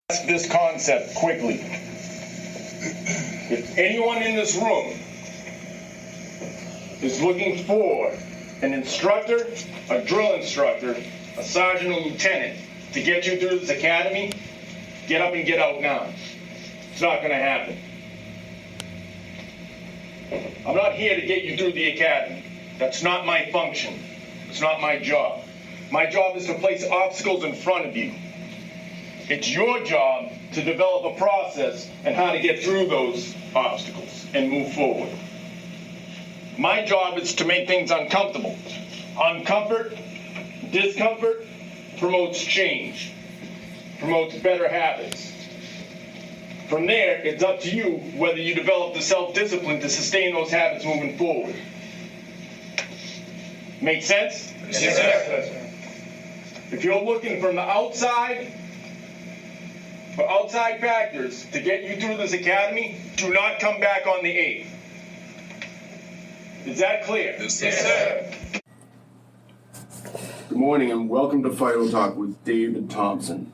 This concept quickly. If anyone in this room is looking for an instructor, a drill instructor, a sergeant or lieutenant to get you through this academy, get up and get out now. It's not going to happen. I'm not here to get you through the academy. That's not my function. It's not my job. My job is to place obstacles in front of you. It's your job to develop a process and how to get through those obstacles and move forward. My job is to make things uncomfortable. Discomfort promotes change, promotes better habits. From there, it's up to you whether you develop the self-discipline to sustain those habits moving forward. Make sense? Yes, sir. If you're looking from the outside, for outside factors to get you through this academy, do not come back on the 8th. Is that clear? Yes, sir. Good morning and welcome to F.I.D.O Talk with David Thompson.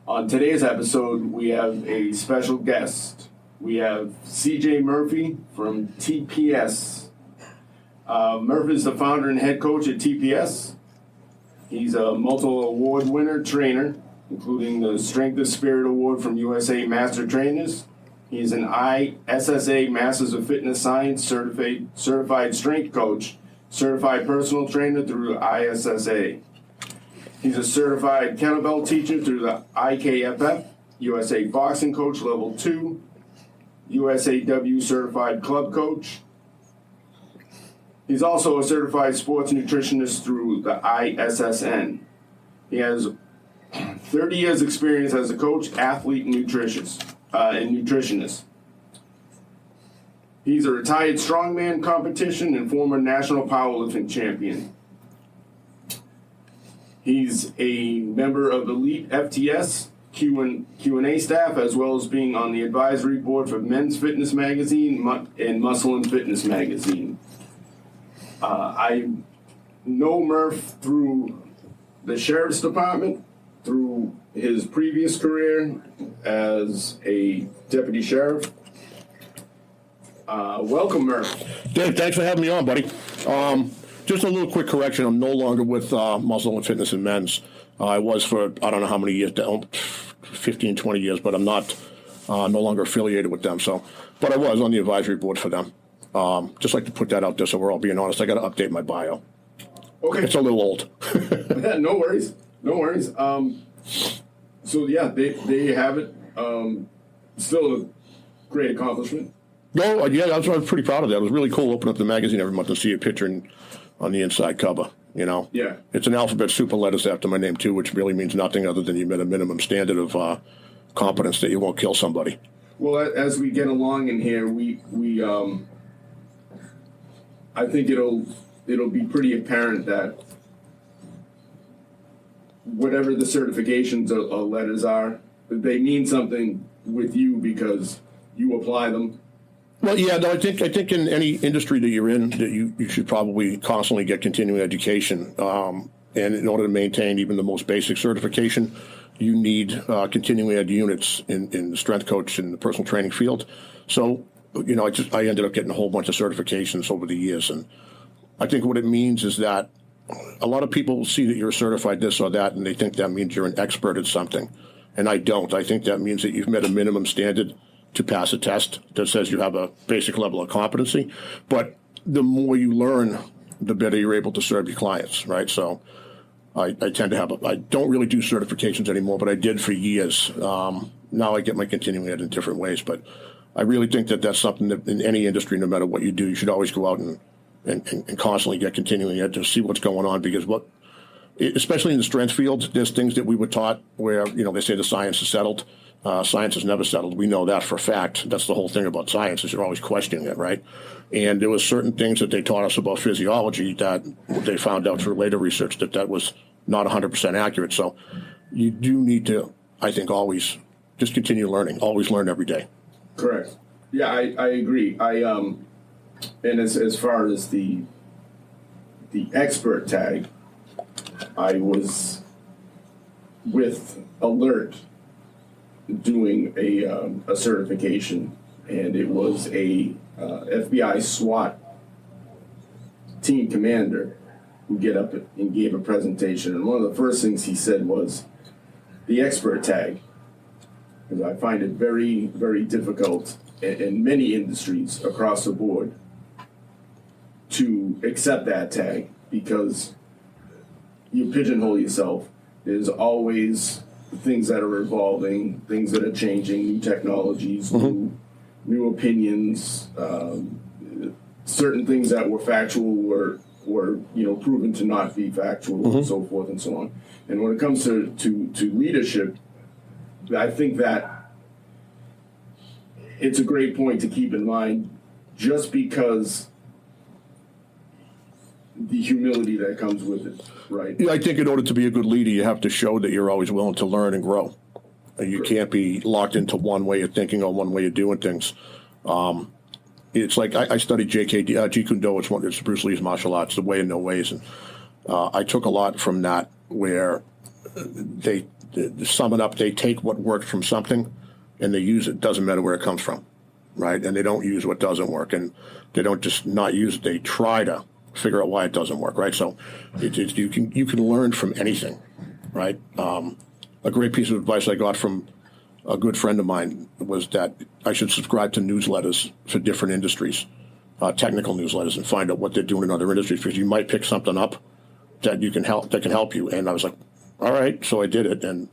On today's episode, we have a special guest. We have C.J. Murphy from TPS. Murph is the founder and head coach at TPS. He's a multiple award winner trainer, including the Strength of Spirit Award from USA Master Trainers. He's an ISSA Masters of Fitness Science certified strength coach, certified personal trainer through ISSA. He's a certified kettlebell teacher through the IKFF, USA Boxing Coach Level 2, USAW Certified Club Coach. He's also a certified sports nutritionist through the ISSN. He has 30 years experience as a coach, athlete, and nutritionist. He's a retired strongman competition and former national powerlifting champion. He's a member of Elite FTS Q&A staff, as well as being on the advisory board for Men's Fitness Magazine and Muscle and Fitness Magazine. I know Murph through the Sheriff's Department, through his previous career as a deputy sheriff. Welcome, Murph. Dave, thanks for having me on, buddy. Just a little quick correction. I'm no longer with Muscle and Fitness and Men's. I was for, I don't know how many years, 15, 20 years, but I'm not no longer affiliated with them. But I was on the advisory board for them. Just like to put that out there so we're all being honest. I got to update my bio. Okay. It's a little old. Yeah, no worries. So yeah, they have it. Still a great accomplishment. No, yeah, I was pretty proud of that. It was really cool opening up the magazine every month and see a picture on the inside cover. You know, yeah, it's an alphabet soup of letters after my name too, which really means nothing other than you met a minimum standard of competence that you won't kill somebody. Well, as we get along in here, we I think it'll be pretty apparent that whatever the certifications or letters are, they mean something with you because you apply them. Well, yeah, no, I think in any industry that you're in, that you should probably constantly get continuing education. And in order to maintain even the most basic certification, you need continuing ed units in the strength coach and the personal training field. So, you know, I ended up getting a whole bunch of certifications over the years, and I think what it means is that a lot of people see that you're certified this or that, and they think that means you're an expert at something, and I don't. I think that means that you've met a minimum standard to pass a test that says you have a basic level of competency. But the more you learn, the better you're able to serve your clients, right? So I tend to have I don't really do certifications anymore, but I did for years. Now I get my continuing ed in different ways, but I really think that that's something that in any industry, no matter what you do, you should always go out and constantly get continuing ed to see what's going on, because especially in the strength field, there's things that we were taught where, you know, they say the science is settled. Science is never settled. We know that for a fact. That's the whole thing about science, is you're always questioning it, right? And there was certain things that they taught us about physiology that they found out through later research that was not 100% accurate. So you do need to, I think, always just continue learning. Always learn every day. Correct. Yeah, I agree. And as far as the expert tag, I was with Alert doing a certification, and it was a FBI SWAT team commander who get up and gave a presentation. And one of the first things he said was the expert tag, because I find it very, very difficult in many industries across the board to accept that tag, because you pigeonhole yourself. There's always things that are evolving, things that are changing, new technologies, new opinions, certain things that were factual were proven to not be factual, and so forth and so on. And when it comes to leadership, I think that it's a great point to keep in mind, just because the humility that comes with it, right? Yeah, I think in order to be a good leader, you have to show that you're always willing to learn and grow. You can't be locked into one way of thinking or one way of doing things. It's like I studied Jeet Kune Do. It's Bruce Lee's martial arts, the way of no ways, and I took a lot from that. Where they sum it up, they take what worked from something and they use it. Doesn't matter where it comes from, right? And they don't use what doesn't work, and they don't just not use it. They try to figure out why it doesn't work, right? So you can learn from anything, right? A great piece of advice I got from a good friend of mine was that I should subscribe to newsletters for different industries, technical newsletters, and find out what they're doing in other industries, because you might pick something up that can help you. And I was like, all right, so I did it, and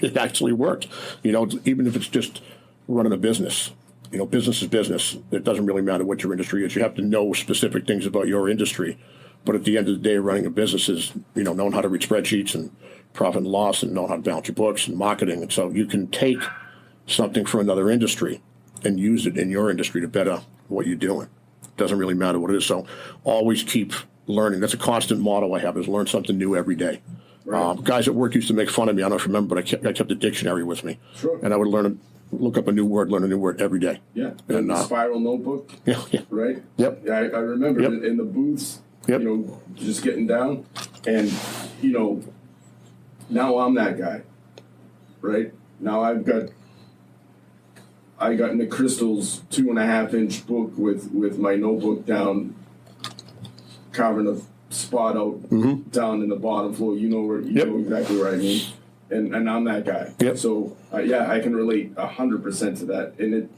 it actually worked. Even if it's just running a business. Business is business. It doesn't really matter what your industry is. You have to know specific things about your industry. But at the end of the day, running a business is, knowing how to read spreadsheets and profit and loss, and knowing how to balance your books and marketing. And so you can take something from another industry and use it in your industry to better what you're doing. It doesn't really matter what it is. So always keep learning. That's a constant motto I have, is learn something new every day. Right. Guys at work used to make fun of me. I don't know if you remember, but I kept a dictionary with me. Sure. And I would look up a new word, learn a new word every day. Yeah, and the spiral notebook. Yeah. Right? Yep. Yeah, I remember in the booths, just getting down. And, now I'm that guy, right? Now I got Nick Crystal's 2.5-inch book with my notebook down, carving a spot out down in the bottom floor. You know exactly what I mean. And I'm that guy. Yep. So I can relate 100% to that, and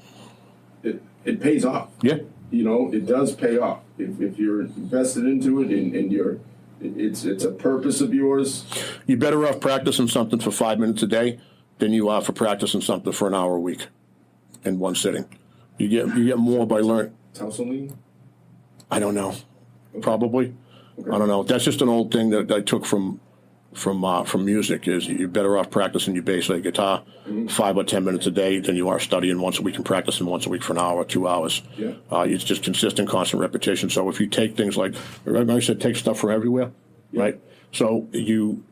it pays off. Yeah. It does pay off if you're invested into it, and it's a purpose of yours. You're better off practicing something for 5 minutes a day than you are for practicing something for an hour a week in one sitting. You get more by learning. Towson? I don't know. Okay. Probably. Okay. I don't know. That's just an old thing that I took from music. Is you're better off practicing your bass like guitar 5 or 10 minutes a day than you are studying once a week and practicing once a week for an hour or 2 hours. Yeah. It's just consistent, constant repetition. So if you take things like, remember I said take stuff from everywhere, right? So you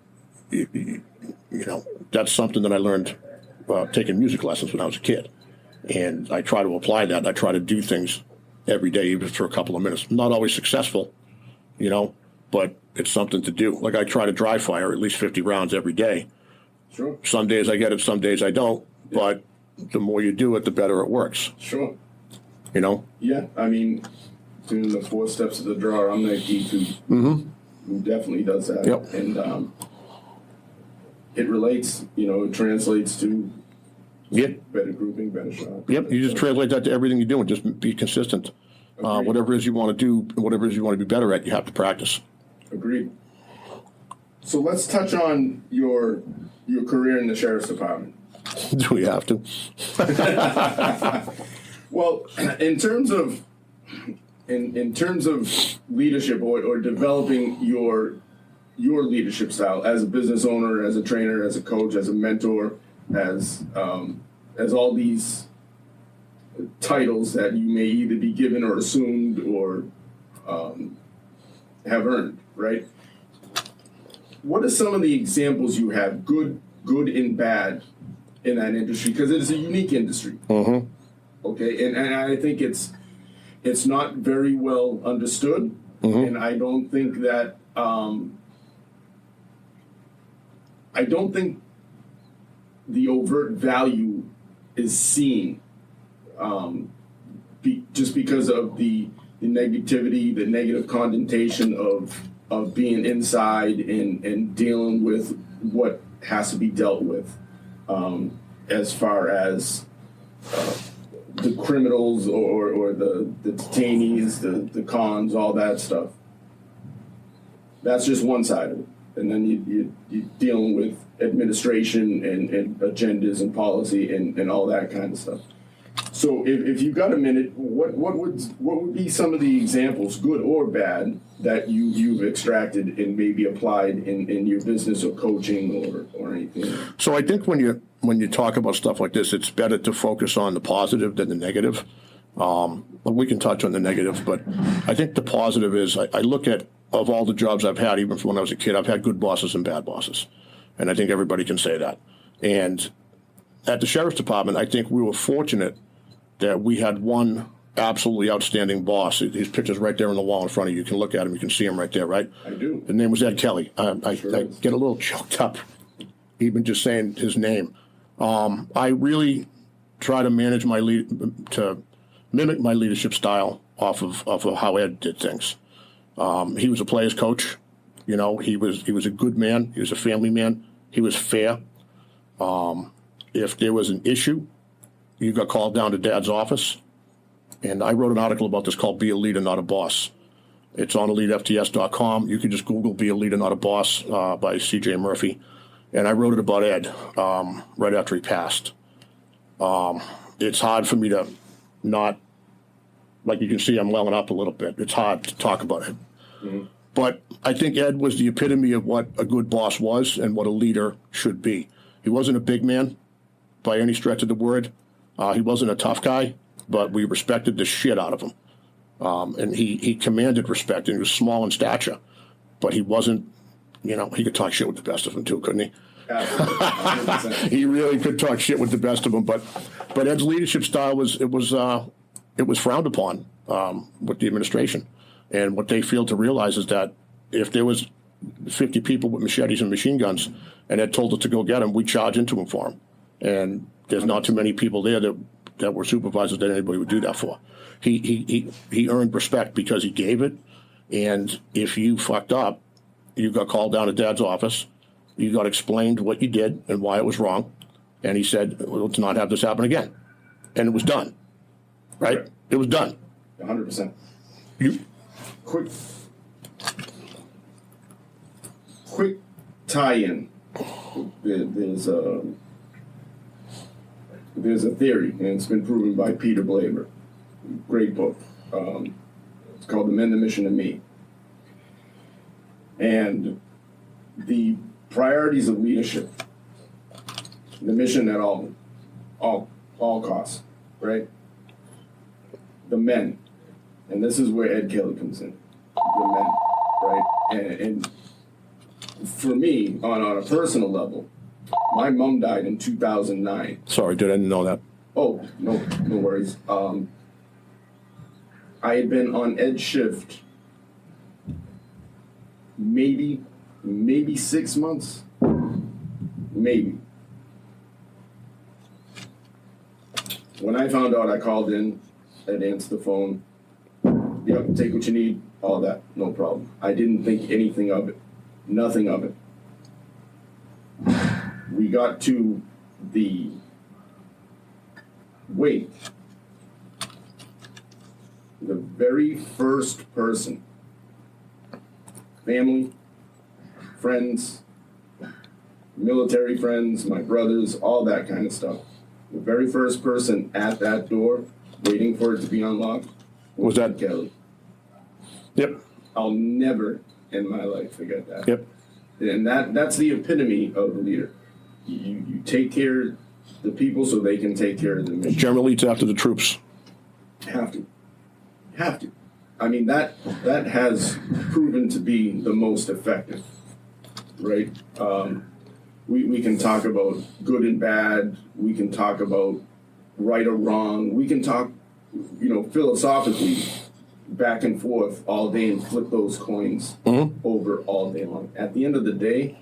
that's something that I learned taking music lessons when I was a kid, and I try to apply that. I try to do things every day, even for a couple of minutes. Not always successful, but it's something to do. Like I try to dry fire at least 50 rounds every day. Sure. Some days I get it, some days I don't. Yeah. But the more you do it, the better it works. Sure. Yeah, I mean, doing the 4 steps of the drawer, I'm that geek who definitely does that. Yep. And it relates, it translates to better grouping, better shot. Yep, you just translate that to everything you do and just be consistent. Whatever it is you want to do, whatever it is you want to be better at, you have to practice. Agreed. So let's touch on your career in the sheriff's department. Do we have to? Well, in terms of leadership or developing your leadership style as a business owner, as a trainer, as a coach, as a mentor, as all these titles that you may either be given or assumed or have earned, right? What are some of the examples you have, good and bad, in that industry? Because it is a unique industry. Mm-hmm. Okay, and I think it's not very well understood, and I don't think that the overt value is seen, just because of the negativity, the negative connotation of being inside and dealing with what has to be dealt with, as far as the criminals or the detainees, the cons, all that stuff. That's just one side of it. And then you're dealing with administration and agendas and policy and all that kind of stuff. So if you've got a minute, what would be some of the examples, good or bad, that you've extracted and maybe applied in your business or coaching or anything? So I think when you talk about stuff like this, it's better to focus on the positive than the negative. We can touch on the negative, but I think the positive is I look at, of all the jobs I've had, even from when I was a kid, I've had good bosses and bad bosses. And I think everybody can say that. And at the Sheriff's Department, I think we were fortunate that we had one absolutely outstanding boss. His picture's right there on the wall in front of you. You can look at him. You can see him right there, right? I do. His name was Ed Kelly. I Sure. get a little choked up even just saying his name. I really try to manage to mimic my leadership style off of how Ed did things. He was a player's coach. You know, he was a good man. He was a family man. He was fair. If there was an issue, you got called down to Dad's office. And I wrote an article about this called Be a Leader, Not a Boss. It's on EliteFTS.com. You can just Google Be a Leader, Not a Boss by C.J. Murphy. And I wrote it about Ed right after he passed. It's hard for me to not, like you can see, I'm welling up a little bit. It's hard to talk about it. Mm-hmm. But I think Ed was the epitome of what a good boss was and what a leader should be. He wasn't a big man by any stretch of the word. He wasn't a tough guy, but we respected the shit out of him. And he commanded respect, and he was small in stature. But he wasn't, you know, he could talk shit with the best of them too, couldn't he? Absolutely. He really could talk shit with the best of them. But Ed's leadership style was frowned upon with the administration. And what they failed to realize is that if there was 50 people with machetes and machine guns, and Ed told us to go get them, we'd charge into them for them. And there's not too many people there that were supervisors that anybody would do that for. He earned respect because he gave it. And if you fucked up, you got called down to Dad's office. You got explained what you did and why it was wrong. And he said, well, let's not have this happen again. And it was done. Right? Correct. It was done. 100%. Quick tie-in. There's a theory, and it's been proven by Peter Blaber. Great book. It's called The Men, the Mission, and Me. And the priorities of leadership, the mission at all costs, right? The men, and this is where Ed Kelly comes in. The men, right? And for me, on a personal level, my mom died in 2009. Sorry, dude, I didn't know that. Oh, no worries. I had been on Ed's shift maybe 6 months. Maybe. When I found out, I called in, Ed answered the phone. Yep, take what you need, all that, no problem. I didn't think anything of it. Nothing of it. We got to the wait. The very first person, family, friends, military friends, my brothers, all that kind of stuff. The very first person at that door, waiting for it to be unlocked, Was that Kelly? Yep. I'll never in my life forget that. Yep. And that's the epitome of a leader. You take care of the people so they can take care of the mission. Generally, it's after the troops. Have to. I mean, that has proven to be the most effective, right? We can talk about good and bad. We can talk about right or wrong. We can talk, philosophically back and forth all day and flip those coins over all day long. At the end of the day,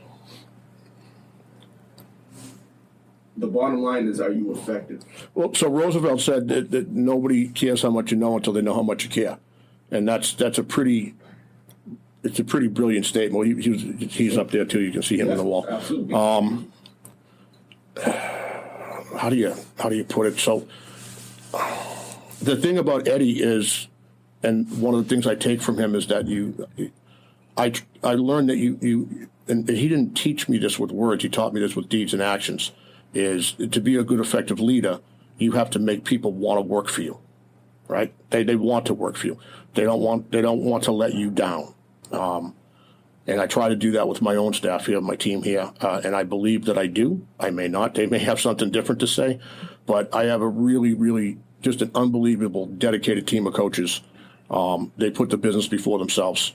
the bottom line is, are you effective? Well, so Roosevelt said that nobody cares how much you know until they know how much you care, and it's a pretty brilliant statement. Well, he's up there too. You can see him on the wall. Absolutely. How do you put it? So the thing about Eddie is, and one of the things I take from him is that I learned that you and he didn't teach me this with words. He taught me this with deeds and actions. Is to be a good, effective leader, you have to make people want to work for you, right? They want to work for you. They don't want to let you down. And I try to do that with my own staff here, my team here, and I believe that I do. I may not. They may have something different to say, but I have a really, really just an unbelievable, dedicated team of coaches. They put the business before themselves.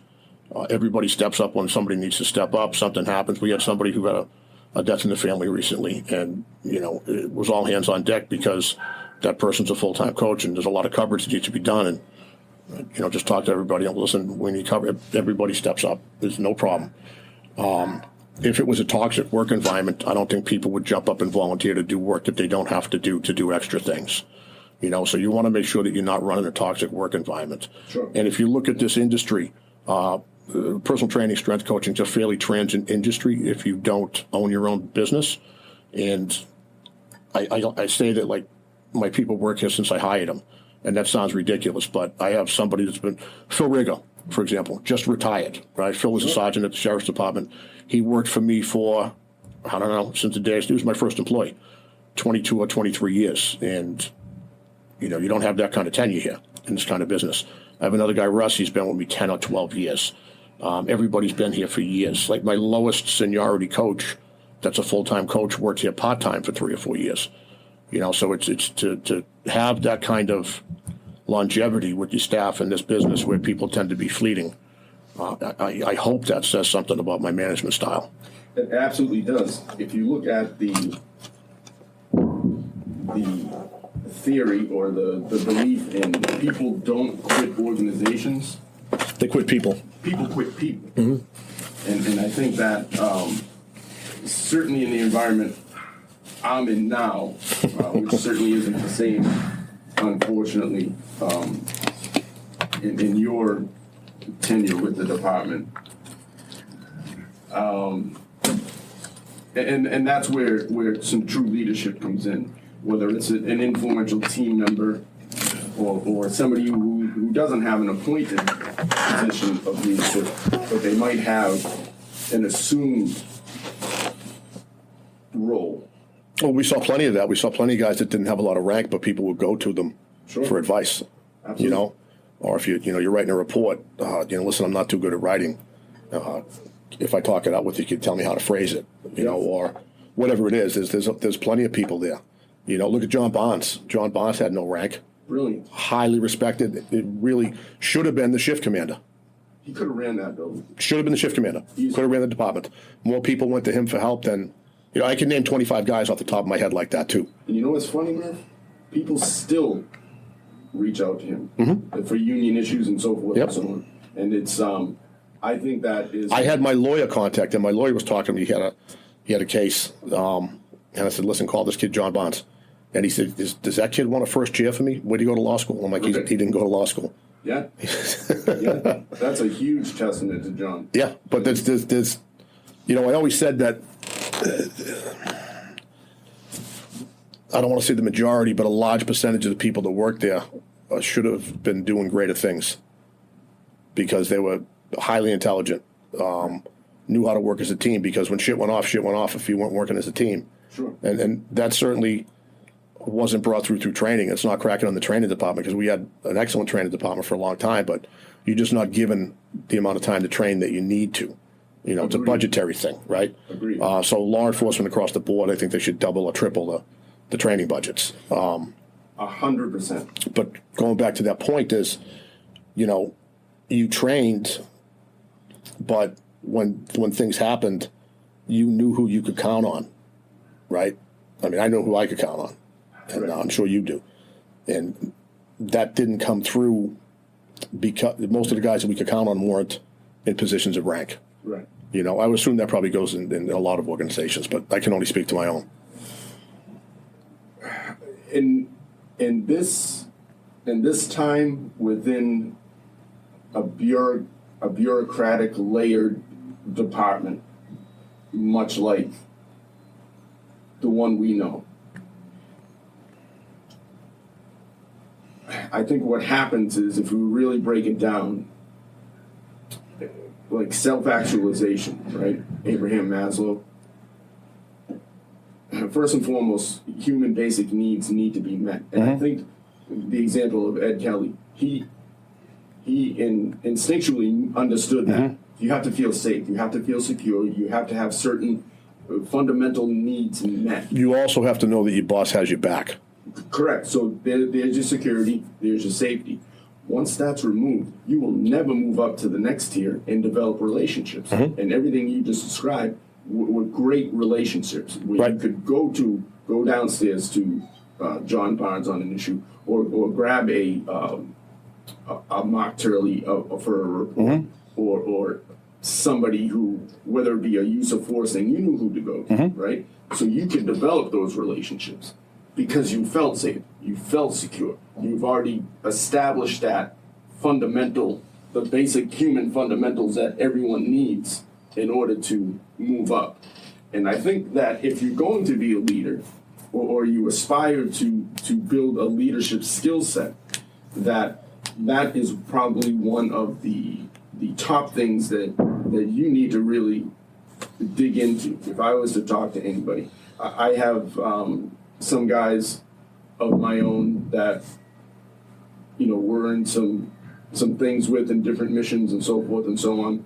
Everybody steps up when somebody needs to step up. Something happens. We had somebody who got a death in the family recently, and it was all hands on deck because that person's a full-time coach, and there's a lot of coverage that needs to be done. And just talk to everybody and listen. When you cover, everybody steps up. There's no problem. If it was a toxic work environment, I don't think people would jump up and volunteer to do work that they don't have to do extra things. So you want to make sure that you're not running a toxic work environment. Sure. And if you look at this industry, personal training, strength coaching is a fairly transient industry if you don't own your own business. And I say that like my people work here since I hired them. And that sounds ridiculous, but I have somebody that's been, Phil Rigo, for example, just retired, right? Phil was a sergeant at the Sheriff's Department. He worked for me for, I don't know, since the day he was my first employee, 22 or 23 years. And, you don't have that kind of tenure here in this kind of business. I have another guy, Russ, he's been with me 10 or 12 years. Everybody's been here for years. Like my lowest seniority coach, that's a full-time coach, worked here part-time for 3 or 4 years. So it's to have that kind of longevity with your staff in this business where people tend to be fleeting. I hope that says something about my management style. It absolutely does. If you look at the theory or the belief in people don't quit organizations, They quit people. People quit people. Mm-hmm. And I think that certainly in the environment I'm in now, which certainly isn't the same, unfortunately, in your tenure with the department. And that's where some true leadership comes in, whether it's an influential team member or somebody who doesn't have an appointed position of leadership, but they might have an assumed role. Well, we saw plenty of that. We saw plenty of guys that didn't have a lot of rank, but people would go to them for advice. Absolutely. Or if you're writing a report, listen, I'm not too good at writing. If I talk it out with you, can tell me how to phrase it, or whatever it is. There's plenty of people there. Look at John Bonds. John Bonds had no rank. Brilliant. Highly respected. It really should have been the shift commander. He could have ran that building. Should have been the shift commander. Could have ran the department. More people went to him for help than, I can name 25 guys off the top of my head like that too. And you know what's funny, Murph? People still reach out to him for union issues and so forth and so on. And it's, I think that is. I had my lawyer contact him. My lawyer was talking to me. He had a case, and I said, "Listen, call this kid John Bonds." And he said, "Does that kid want a first chair for me? Where'd he go to law school?" I'm like, he didn't go to law school. Yeah. Yeah. That's a huge testament to John. Yeah, but there's I always said that. I don't want to say the majority, but a large percentage of the people that work there should have been doing greater things because they were highly intelligent, knew how to work as a team. Because when shit went off if you weren't working as a team. Sure. And that certainly wasn't brought through training. It's not cracking on the training department because we had an excellent training department for a long time, but you're just not given the amount of time to train that you need to. It's a budgetary thing, right? Agreed. So law enforcement across the board, I think they should double or triple the training budgets. 100%. But going back to that point is, you trained, but when things happened, you knew who you could count on, right? I mean, I know who I could count on, and I'm sure you do. And that didn't come through because most of the guys that we could count on weren't in positions of rank. Right. I would assume that probably goes in a lot of organizations, but I can only speak to my own. in this time within a bureaucratic layered department, much like the one we know, I think what happens is, if we really break it down, like self-actualization, right? Abraham Maslow. First and foremost, human basic needs need to be met. And I think the example of Ed Kelly, he instinctually understood that. You have to feel safe, you have to feel secure, you have to have certain fundamental needs met. You also have to know that your boss has your back. Correct. So there's your security, there's your safety. Once that's removed, you will never move up to the next tier and develop relationships. And everything you just described were great relationships where you could go downstairs to John Barnes on an issue, or grab a Mark Turley for a report, or somebody who, whether it be a use of force thing, you knew who to go to, right? So you can develop those relationships because you felt safe, you felt secure. You've already established that the basic human fundamentals that everyone needs in order to move up. And I think that if you're going to be a leader, or you aspire to build a leadership skill set, that is probably one of the top things that you need to really dig into. If I was to talk to anybody, I have some guys of my own that, we're in some things with, in different missions and so forth and so on,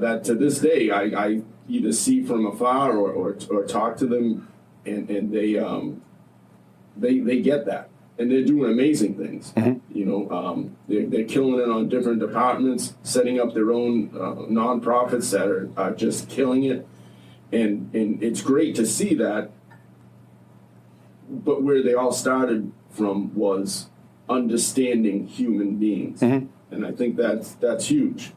that to this day I either see from afar or talk to them, and they get that, and they're doing amazing things. They're killing it on different departments, setting up their own nonprofits that are just killing it, and it's great to see that. But where they all started from was understanding human beings, and I think that's huge.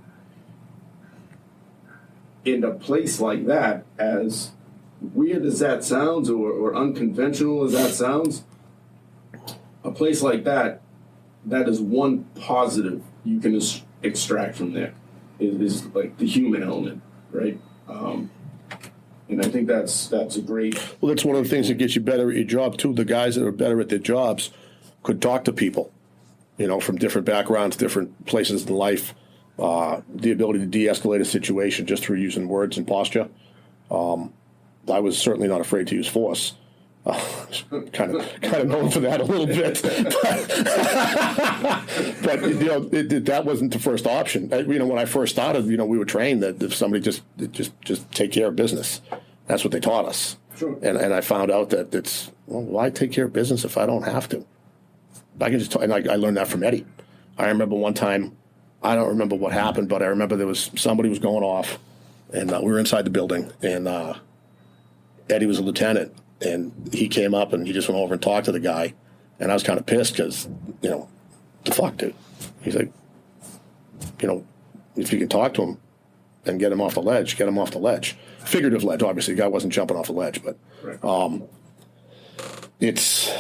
In a place like that, as weird as that sounds, or unconventional as that sounds, a place like that is one positive you can extract from there, is like the human element, right? And I think that's a great. Well, that's one of the things that gets you better at your job too. The guys that are better at their jobs could talk to people, from different backgrounds, different places in life. The ability to de-escalate a situation just through using words and posture. I was certainly not afraid to use force. Kind of known for that a little bit, but that wasn't the first option. When I first started, we were trained that if somebody just take care of business, that's what they taught us. Sure. And I found out that why take care of business if I don't have to? I can just and I learned that from Eddie. I remember one time, I don't remember what happened, but I remember there was somebody was going off, and we were inside the building, and Eddie was a lieutenant. And he came up and he just went over and talked to the guy. And I was kind of pissed because, the fuck, dude. He's like, if you can talk to him and get him off the ledge, get him off the ledge. Figurative ledge, obviously. The guy wasn't jumping off the ledge. But it's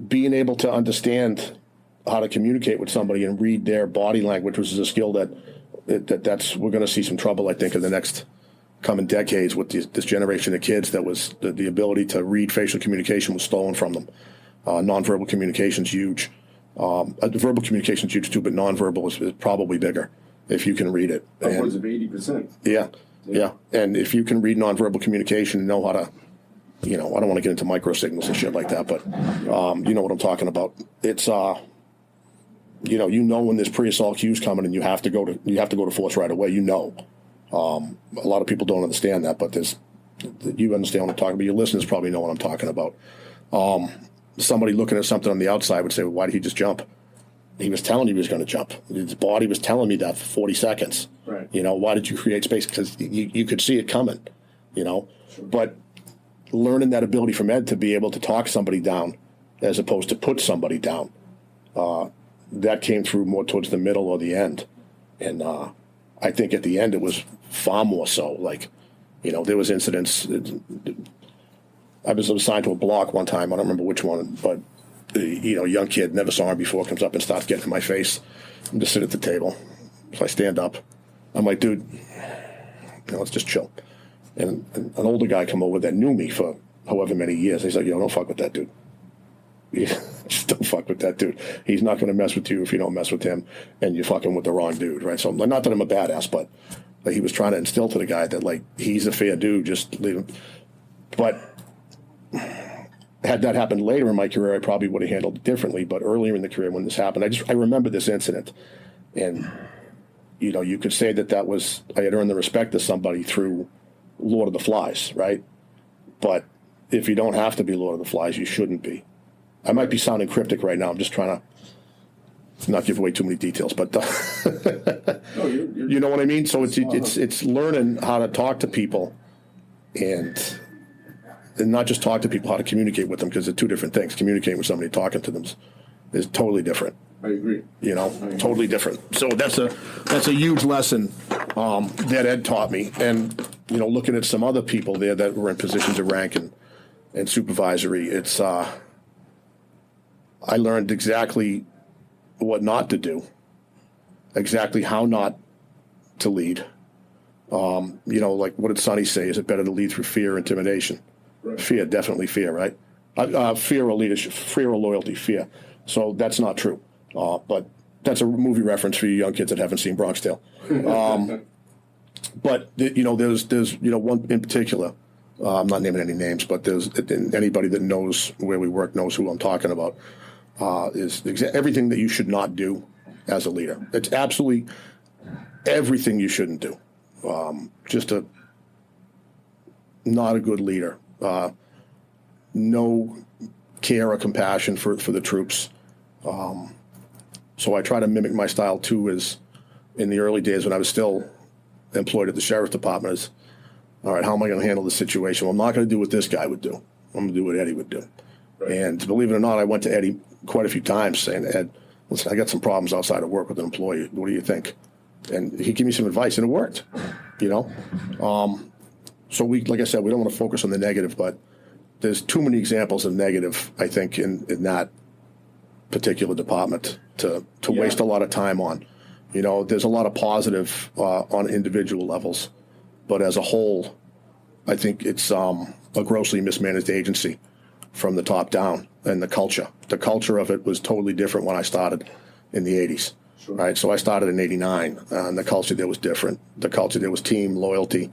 being able to understand how to communicate with somebody and read their body language, which is a skill that's we're going to see some trouble, I think, in the next coming decades with this generation of kids. That was the ability to read facial communication was stolen from them. Nonverbal communication's huge. Verbal communication's huge too, but nonverbal is probably bigger if you can read it. Upwards of 80%. Yeah. And if you can read nonverbal communication and know how to, I don't want to get into micro signals and shit like that, but you know what I'm talking about. It's when there's pre-assault cues coming and you have to go to force right away. A lot of people don't understand that, but you understand what I'm talking about. Your listeners probably know what I'm talking about. Somebody looking at something on the outside would say, well, why did he just jump? He was telling you he was going to jump. His body was telling me that for 40 seconds. Right. Why did you create space? Because you could see it coming, Sure. But learning that ability from Ed to be able to talk somebody down as opposed to put somebody down, that came through more towards the middle or the end. And I think at the end it was far more so. There was incidents. I was assigned to a block one time. I don't remember which one, but you know, a young kid, never saw him before, comes up and starts getting in my face. I'm just sitting at the table. So I stand up. I'm like, dude, you know, let's just chill. And an older guy come over that knew me for however many years. He's like, yo, don't fuck with that dude. Just don't fuck with that dude. He's not going to mess with you if you don't mess with him, and you're fucking with the wrong dude, right? So, not that I'm a badass, but he was trying to instill to the guy that, like, he's a fair dude, just leave him. But had that happened later in my career, I probably would have handled it differently. But earlier in the career when this happened, I remember this incident. And, you know, you could say that was, I had earned the respect of somebody through Lord of the Flies, right? But if you don't have to be Lord of the Flies, you shouldn't be. I might be sounding cryptic right now. I'm just trying to not give away too many details, but No, you're you know what I mean? So it's learning how to talk to people and not just talk to people, how to communicate with them, because they're two different things. Communicating with somebody, talking to them is totally different. I agree. You know, totally different. So that's a huge lesson that Ed taught me. And, you know, looking at some other people there that were in positions of rank and supervisory, it's I learned exactly what not to do, exactly how not to lead. You know, like what did Sonny say? Is it better to lead through fear or intimidation? Right. Fear, definitely fear, right? Fear or leadership, fear or loyalty, fear. So that's not true. But that's a movie reference for you young kids that haven't seen Bronx Tale. But you know, there's you know, one in particular. I'm not naming any names, but there's anybody that knows where we work knows who I'm talking about. Is everything that you should not do as a leader. It's absolutely everything you shouldn't do. Just not a good leader. No care or compassion for the troops. So I try to mimic my style too. As in the early days when I was still employed at the sheriff's department, is all right. How am I going to handle this situation? Well, I'm not going to do what this guy would do. I'm going to do what Eddie would do. Right. And believe it or not, I went to Eddie quite a few times saying, Ed, listen, I got some problems outside of work with an employee. What do you think? And he gave me some advice, and it worked, you know? So like I said, we don't want to focus on the negative, but there's too many examples of negative, I think, in that particular department to waste a lot of time on. You know, there's a lot of positive on individual levels, but as a whole, I think it's a grossly mismanaged agency from the top down. And the culture of it was totally different when I started in the 80s. Sure. Right, so I started in '89, and the culture there was different. The culture there was team loyalty,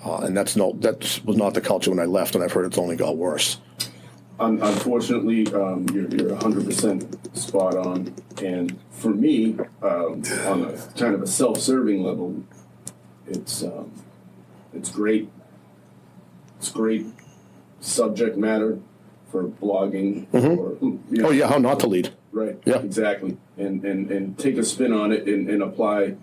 and that was not the culture when I left. And I've heard it's only got worse. Unfortunately, you're 100% spot on. And for me, on a kind of a self-serving level, it's great. It's great subject matter for blogging. Mm-hmm. Or, you know, oh yeah, how not to lead. Right. Yeah. Exactly. And take a spin on it and apply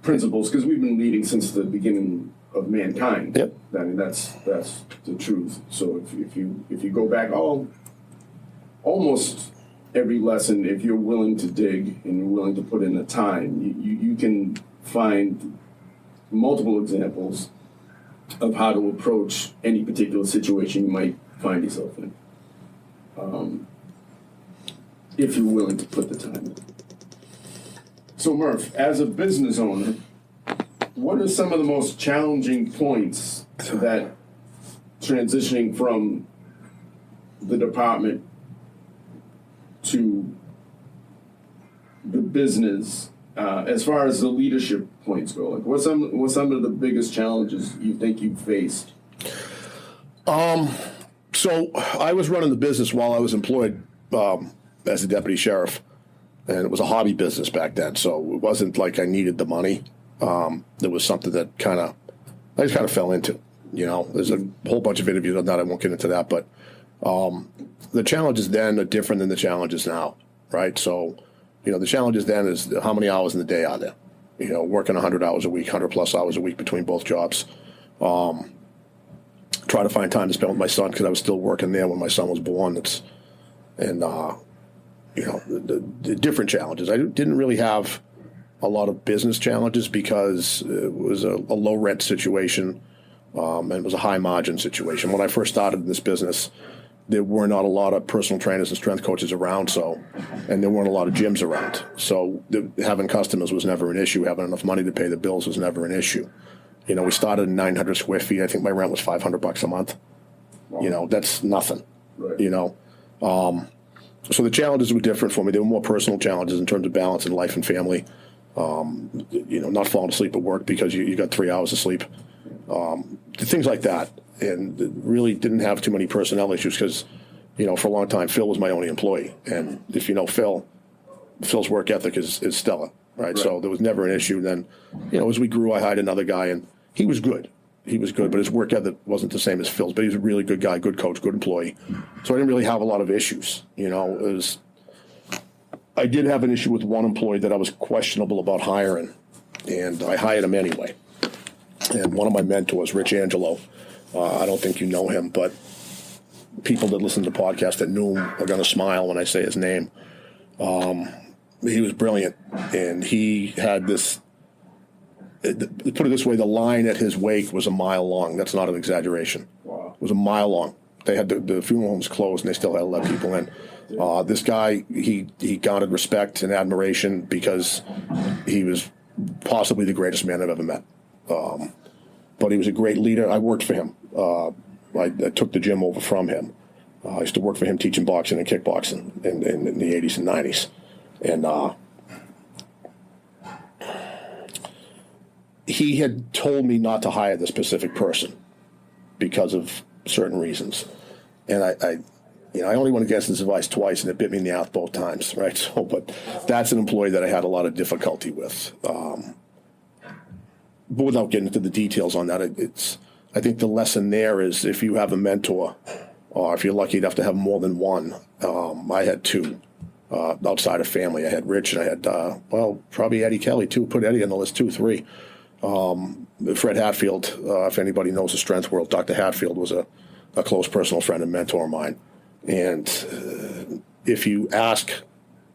principles, because we've been leading since the beginning of mankind. Yep. I mean, that's the truth. So if you go back almost every lesson, if you're willing to dig and you're willing to put in the time, you can find multiple examples of how to approach any particular situation you might find yourself in. If you're willing to put the time in. So Murph, as a business owner, what are some of the most challenging points that transitioning from the department to the business, as far as the leadership points go? Like, what's some of the biggest challenges you think you've faced? So I was running the business while I was employed as a deputy sheriff, and it was a hobby business back then. So it wasn't like I needed the money. There was something that I just kind of fell into. You know, there's a whole bunch of interviews on that. I won't get into that, but the challenges then are different than the challenges now, right? So, you know, the challenges then is how many hours in the day are there? You know, working 100 hours a week, 100 plus hours a week between both jobs. Try to find time to spend with my son because I was still working there when my son was born. You know, the different challenges. I didn't really have a lot of business challenges because it was a low rent situation. and it was a high margin situation. When I first started in this business, there were not a lot of personal trainers and strength coaches around, and there weren't a lot of gyms around. So having customers was never an issue. Having enough money to pay the bills was never an issue. We started in 900 square feet. I think my rent was $500 a month. That's nothing. Right. So the challenges were different for me. There were more personal challenges in terms of balance in life and family. Not falling asleep at work because you got 3 hours of sleep. Things like that. And really didn't have too many personnel issues because, for a long time, Phil was my only employee. And if you know Phil's work ethic is stellar, right? So there was never an issue. Then, as we grew, I hired another guy, and he was good. But his work ethic wasn't the same as Phil's. But he was a really good guy, good coach, good employee. So I didn't really have a lot of issues. I did have an issue with one employee that I was questionable about hiring, and I hired him anyway. And one of my mentors, Rich Angelo, I don't think you know him, but people that listen to the podcast that knew him are going to smile when I say his name. He was brilliant, and he had this. Put it this way: the line at his wake was a mile long. That's not an exaggeration. Wow. It was a mile long. They had the funeral homes closed, and they still had to let people in. This guy, he garnered respect and admiration because he was possibly the greatest man I've ever met. But he was a great leader. I worked for him. I took the gym over from him. I used to work for him teaching boxing and kickboxing in the 80s and 90s. And he had told me not to hire this specific person because of certain reasons. And I only went against his advice twice, and it bit me in the ass both times, right? So, but that's an employee that I had a lot of difficulty with. But without getting into the details on that, I think the lesson there is if you have a mentor, or if you're lucky enough to have more than one. I had two outside of family. I had Rich, and I had, probably Eddie Kelly, too. Put Eddie on the list, 2, 3. Fred Hatfield, if anybody knows the strength world, Dr. Hatfield was a close personal friend and mentor of mine. And if you ask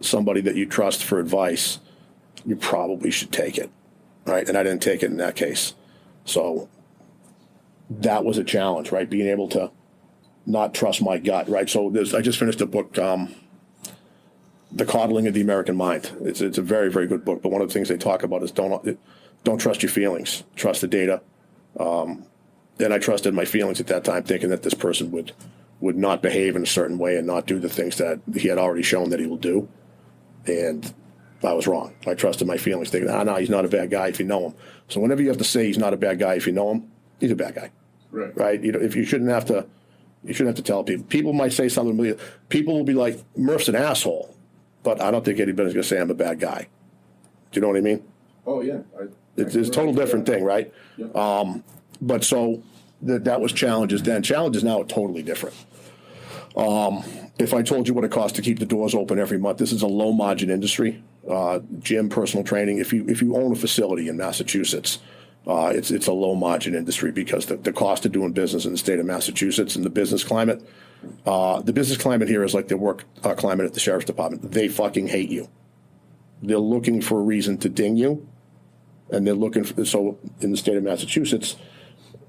somebody that you trust for advice, you probably should take it, right? And I didn't take it in that case. So that was a challenge, right? Being able to not trust my gut, right? So I just finished a book, The Coddling of the American Mind. It's a very, very good book. But one of the things they talk about is don't trust your feelings. Trust the data. And I trusted my feelings at that time, thinking that this person would not behave in a certain way and not do the things that he had already shown that he will do. And I was wrong. I trusted my feelings, thinking, no, he's not a bad guy if you know him. So whenever you have to say he's not a bad guy if you know him, he's a bad guy. Right? If you shouldn't have to tell people. People might say something. People will be like, Murph's an asshole. But I don't think anybody's going to say I'm a bad guy. Do you know what I mean? Oh, yeah. It's a total different thing, right? Yeah. But so that was challenges then. Challenges now are totally different. If I told you what it costs to keep the doors open every month, this is a low margin industry. Gym, personal training. If you own a facility in Massachusetts, it's a low margin industry because the cost of doing business in the state of Massachusetts and the business climate here is like the work climate at the sheriff's department. They fucking hate you. They're looking for a reason to ding you, and they're looking for, so in the state of Massachusetts,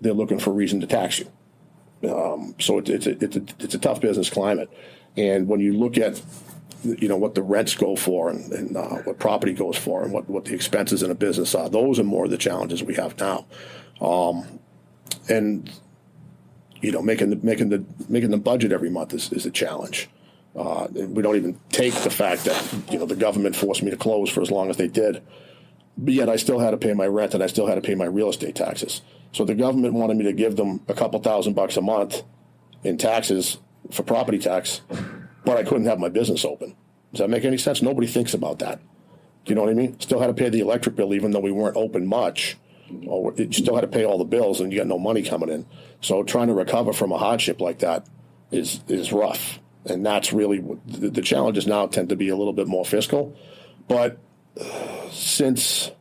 they're looking for a reason to tax you. So it's a tough business climate, and when you look at what the rents go for and what property goes for and what the expenses in a business are, those are more of the challenges we have now, and making the budget every month is a challenge. We don't even take the fact that the government forced me to close for as long as they did, but yet I still had to pay my rent and I still had to pay my real estate taxes. So the government wanted me to give them a couple $1,000 a month in taxes for property tax, but I couldn't have my business open. Does that make any sense? Nobody thinks about that. Do you know what I mean? Still had to pay the electric bill even though we weren't open much. Or you still had to pay all the bills and you got no money coming in. So trying to recover from a hardship like that is rough. And that's really the challenges now tend to be a little bit more fiscal. But since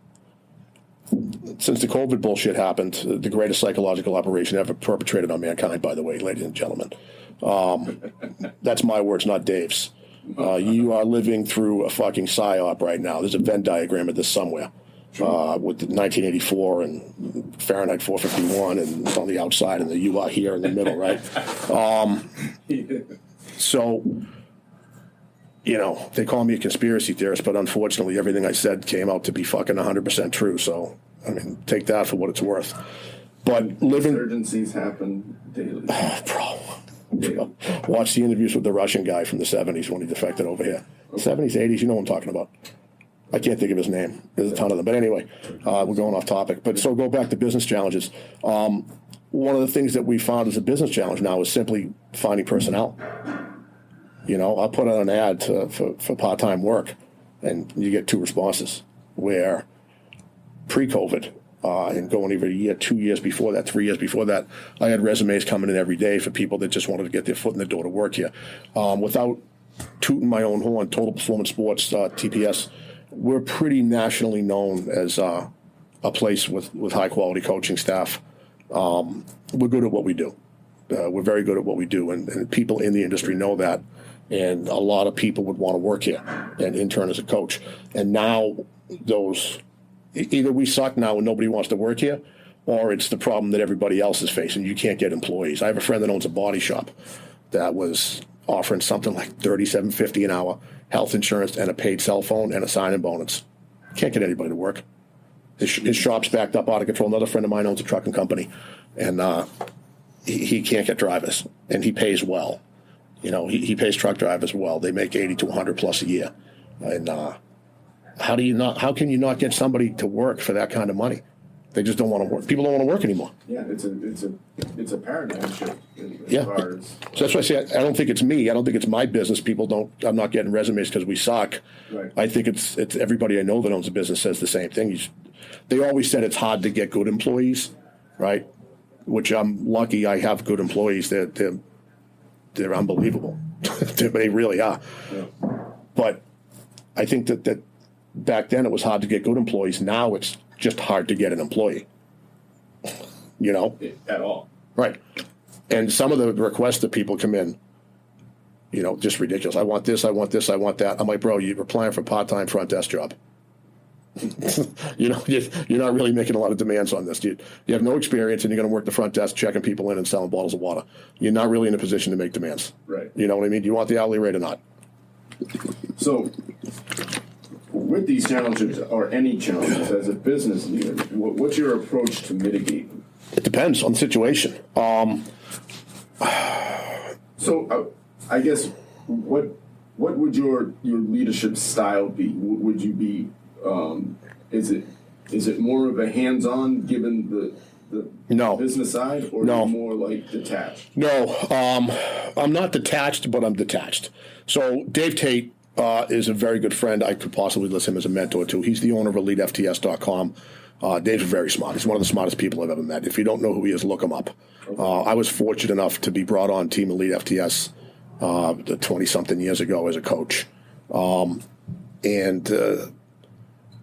the COVID bullshit happened, the greatest psychological operation ever perpetrated on mankind, by the way, ladies and gentlemen. That's my words, not Dave's. You are living through a fucking psyop right now. There's a Venn diagram of this somewhere. with the 1984 and Fahrenheit 451, and it's on the outside, and you are here in the middle, right? So, they call me a conspiracy theorist, but unfortunately, everything I said came out to be fucking 100% true. So, take that for what it's worth. But living, Insurgencies happen daily. bro, watch the interviews with the Russian guy from the 70s when he defected over here. 70s, 80s, you know what I'm talking about. I can't think of his name. There's a ton of them. But anyway, we're going off topic. But so go back to business challenges. One of the things that we found as a business challenge now is simply finding personnel. I'll put out an ad for part-time work, and you get 2 responses. Where pre-COVID, and going even a year, 2 years before that, 3 years before that, I had resumes coming in every day for people that just wanted to get their foot in the door to work here. Without tooting my own horn, Total Performance Sports, TPS, we're pretty nationally known as a place with high-quality coaching staff. We're good at what we do. We're very good at what we do, and people in the industry know that. And a lot of people would want to work here and intern as a coach. And now either we suck now and nobody wants to work here, or it's the problem that everybody else is facing. You can't get employees. I have a friend that owns a body shop that was offering something like $37.50 an hour, health insurance, and a paid cell phone and a sign-in bonus. Can't get anybody to work. His shop's backed up out of control. Another friend of mine owns a trucking company, and he can't get drivers, and he pays well. He pays truck drivers well. They make 80 to 100 plus a year, and how can you not get somebody to work for that kind of money? They just don't want to work. People don't want to work anymore. Yeah, it's a paradigm shift. So that's why I say I don't think it's me. I don't think it's my business. I'm not getting resumes because we suck. Right. I think it's everybody I know that owns a business says the same thing. They always said it's hard to get good employees, right? Which I'm lucky I have good employees. They're unbelievable. They really are. Yeah. But I think that back then it was hard to get good employees. Now it's just hard to get an employee. At all. Right. And some of the requests that people come in, just ridiculous. I want this, I want this, I want that. I'm like, bro, you're applying for a part-time front desk job. You're not really making a lot of demands on this. You have no experience, and you're going to work the front desk checking people in and selling bottles of water. You're not really in a position to make demands. Right. You know what I mean? Do you want the hourly rate or not? So, with these challenges, or any challenges as a business leader, what's your approach to mitigate them? It depends on the situation. So, I guess what would your leadership style be? Would you be is it more of a hands-on given the No. business side, or No. are you more like detached? No, I'm not detached, but I'm detached. So Dave Tate is a very good friend. I could possibly list him as a mentor too. He's the owner of EliteFTS.com. Dave's very smart. He's one of the smartest people I've ever met. If you don't know who he is, look him up. I was fortunate enough to be brought on Team Elite FTS 20-something years ago as a coach.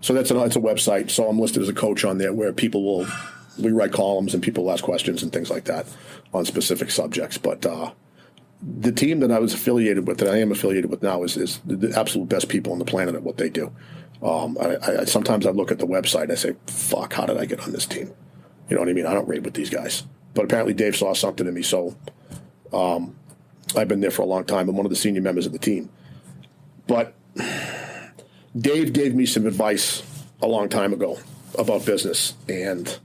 So it's a website. So I'm listed as a coach on there where we write columns and people ask questions and things like that on specific subjects. But the team that I was affiliated with, that I am affiliated with now, is the absolute best people on the planet at what they do. Sometimes I look at the website and I say, fuck, how did I get on this team? You know what I mean? I don't rate with these guys. But apparently Dave saw something in me, so I've been there for a long time. I'm one of the senior members of the team. But Dave gave me some advice a long time ago about business, and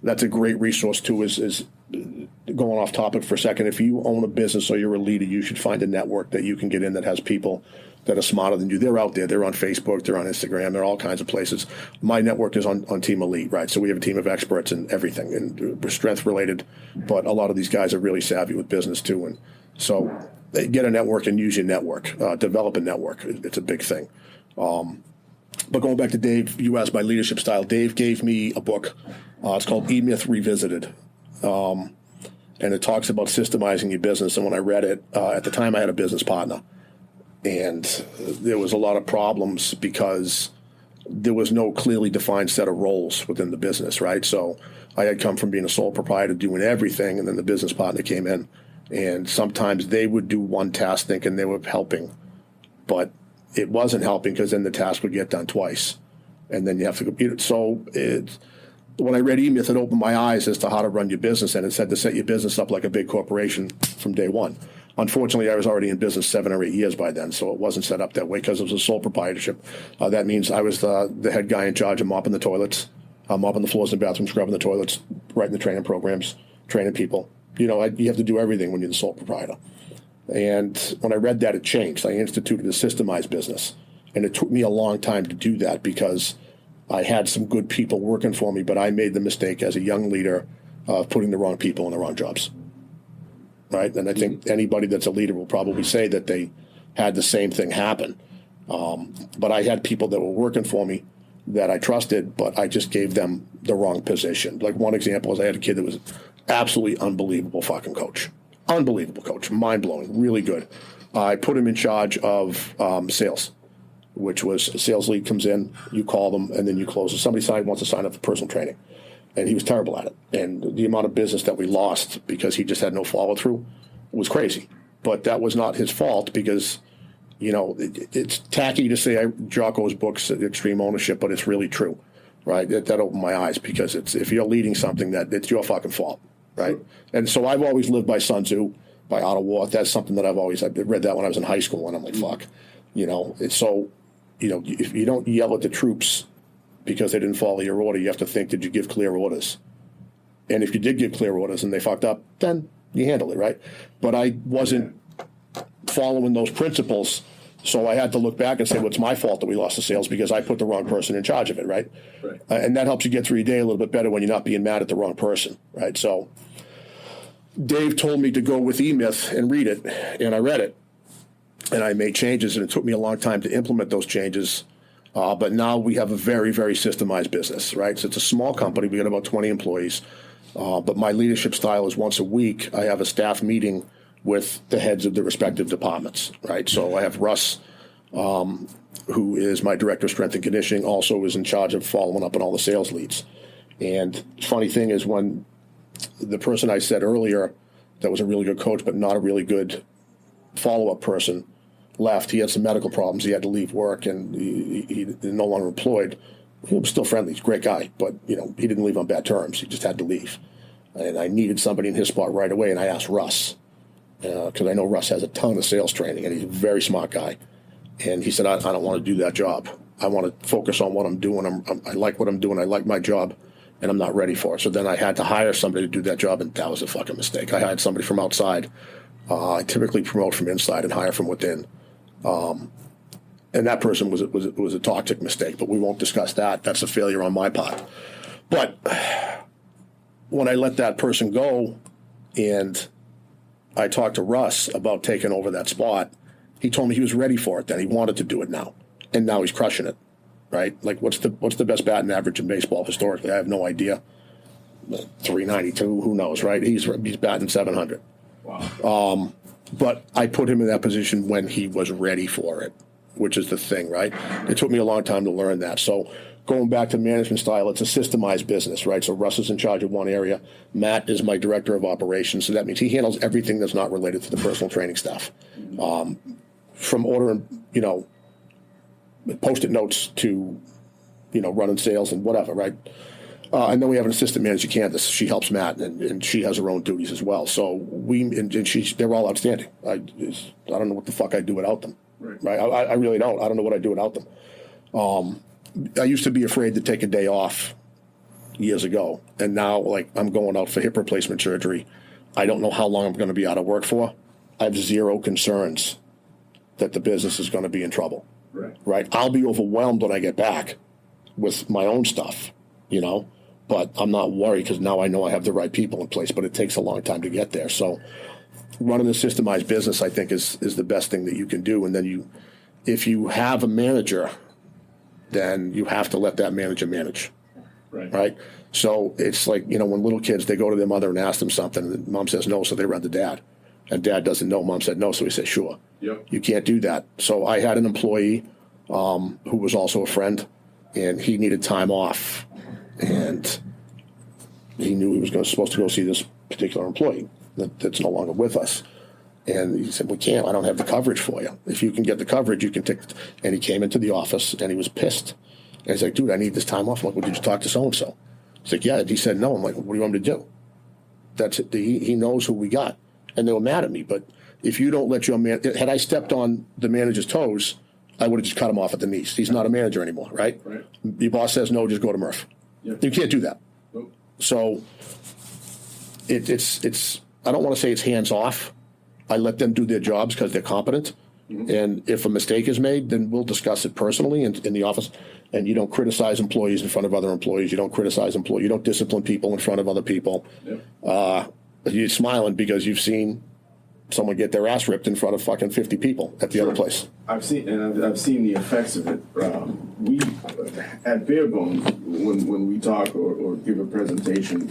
that's a great resource too. Is going off topic for a second. If you own a business or you're a leader, you should find a network that you can get in that has people that are smarter than you. They're out there. They're on Facebook. They're on Instagram. They're all kinds of places. My network is on Team Elite, right? So we have a team of experts in everything, and we're strength related. But a lot of these guys are really savvy with business too, and so get a network and use your network. Develop a network. It's a big thing. But going back to Dave, you asked my leadership style. Dave gave me a book. It's called E-Myth Revisited. And it talks about systemizing your business. And when I read it, at the time I had a business partner. And there was a lot of problems because there was no clearly defined set of roles within the business, right? So I had come from being a sole proprietor doing everything, and then the business partner came in. And sometimes they would do one task thinking they were helping, but it wasn't helping because then the task would get done twice. and then you have to go. So when I read E-Myth, it opened my eyes as to how to run your business, and it said to set your business up like a big corporation from day one. Unfortunately, I was already in business 7 or 8 years by then, so it wasn't set up that way because it was a sole proprietorship. That means I was the head guy in charge of mopping the toilets, mopping the floors in the bathrooms, scrubbing the toilets, writing the training programs, training people. You have to do everything when you're the sole proprietor. And when I read that, it changed. I instituted a systemized business, and it took me a long time to do that because I had some good people working for me, but I made the mistake as a young leader of putting the wrong people in the wrong jobs. Right? And I think anybody that's a leader will probably say that they had the same thing happen. But I had people that were working for me that I trusted, but I just gave them the wrong position. Like one example is I had a kid that was absolutely unbelievable fucking coach. Unbelievable coach. Mind-blowing. Really good. I put him in charge of sales, which was a sales lead comes in, you call them, and then you close it. Somebody wants to sign up for personal training. And he was terrible at it. And the amount of business that we lost because he just had no follow-through was crazy. But that was not his fault because, it's tacky to say Jocko's books, Extreme Ownership, but it's really true, right? That opened my eyes because if you're leading something, it's your fucking fault, right? And so I've always lived by Sun Tzu, by Otto Warth. That's something that I read that when I was in high school, and I'm like, fuck. If you don't yell at the troops because they didn't follow your order, you have to think, did you give clear orders? And if you did give clear orders and they fucked up, then you handle it, right? But I wasn't following those principles, so I had to look back and say, well, it's my fault that we lost the sales because I put the wrong person in charge of it, right? And that helps you get through your day a little bit better when you're not being mad at the wrong person, right? So Dave told me to go with E-Myth and read it, and I read it, and I made changes, and it took me a long time to implement those changes. But now we have a very, very systemized business, right? So it's a small company. We got about 20 employees. But my leadership style is once a week, I have a staff meeting with the heads of the respective departments, right? So I have Russ, who is my director of strength and conditioning, also is in charge of following up on all the sales leads. And funny thing is when the person I said earlier that was a really good coach but not a really good follow-up person left, he had some medical problems. He had to leave work, and he no longer employed. He was still friendly. He's a great guy, but he didn't leave on bad terms. He just had to leave, and I needed somebody in his spot right away. And I asked Russ because I know Russ has a ton of sales training, and he's a very smart guy. And he said, I don't want to do that job. I want to focus on what I'm doing. I like what I'm doing. I like my job, and I'm not ready for it. So then I had to hire somebody to do that job, and that was a fucking mistake. I hired somebody from outside. I typically promote from inside and hire from within. And that person was a toxic mistake, but we won't discuss that. That's a failure on my part. But when I let that person go and I talked to Russ about taking over that spot, he told me he was ready for it then. He wanted to do it now. And now he's crushing it, right? Like what's the best batting average in baseball historically? I have no idea. 392, who knows, right? He's batting 700. Wow. But I put him in that position when he was ready for it, which is the thing, right? It took me a long time to learn that. So going back to management style, it's a systemized business, right? So Russ is in charge of one area. Matt is my director of operations. So that means he handles everything that's not related to the personal training staff. From ordering, Post-it notes to, running sales and whatever, right? And then we have an assistant manager, Candace. She helps Matt, and she has her own duties as well. So they're all outstanding. I don't know what the fuck I'd do without them. Right? I really don't. I don't know what I'd do without them. I used to be afraid to take a day off years ago, and now I'm going out for hip replacement surgery. I don't know how long I'm going to be out of work for. I have zero concerns that the business is going to be in trouble. Right? I'll be overwhelmed when I get back with my own stuff, but I'm not worried because now I know I have the right people in place, but it takes a long time to get there. So running a systemized business, I think, is the best thing that you can do. And then if you have a manager, then you have to let that manager manage. Right? So it's like, when little kids, they go to their mother and ask them something, and mom says no, so they run to dad. And dad doesn't know. Mom said no, so he says sure. Yep. You can't do that. So I had an employee who was also a friend, and he needed time off. And he knew he was supposed to go see this particular employee that's no longer with us. And he said, we can't. I don't have the coverage for you. If you can get the coverage, you can take. And he came into the office, and he was pissed. And he's like, dude, I need this time off. I'm like, well, did you talk to so-and-so? He's like, yeah. He said no. I'm like, what do you want me to do? That's it. He knows who we got. And they were mad at me. But if you don't let your man, had I stepped on the manager's toes, I would have just cut him off at the knees. He's not a manager anymore, right? Right. Your boss says no, just go to Murph. Yeah. You can't do that. Nope. So it's I don't want to say it's hands off. I let them do their jobs because they're competent. Mm-hmm. And if a mistake is made, then we'll discuss it personally in the office. And you don't criticize employees in front of other employees. You don't criticize employees. You don't discipline people in front of other people. Yep. You're smiling because you've seen someone get their ass ripped in front of fucking 50 people at the other place. I've seen the effects of it. We at Bare Bones, when we talk or give a presentation,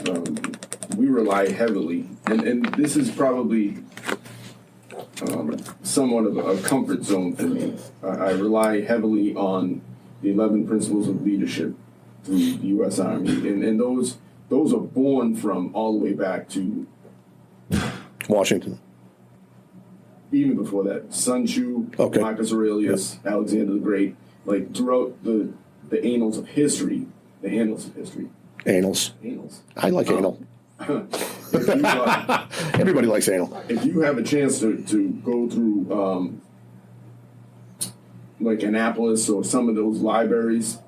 we rely heavily, and this is probably somewhat of a comfort zone for me. I rely heavily on the 11 principles of leadership through the U.S. Army, and those are born from all the way back to Washington. even before that, Sun Tzu, Okay. Marcus Aurelius, Alexander the Great, like throughout the annals of history, Anals. annals. I like anal. If you, Everybody likes anal. if you have a chance to go through like Annapolis or some of those libraries,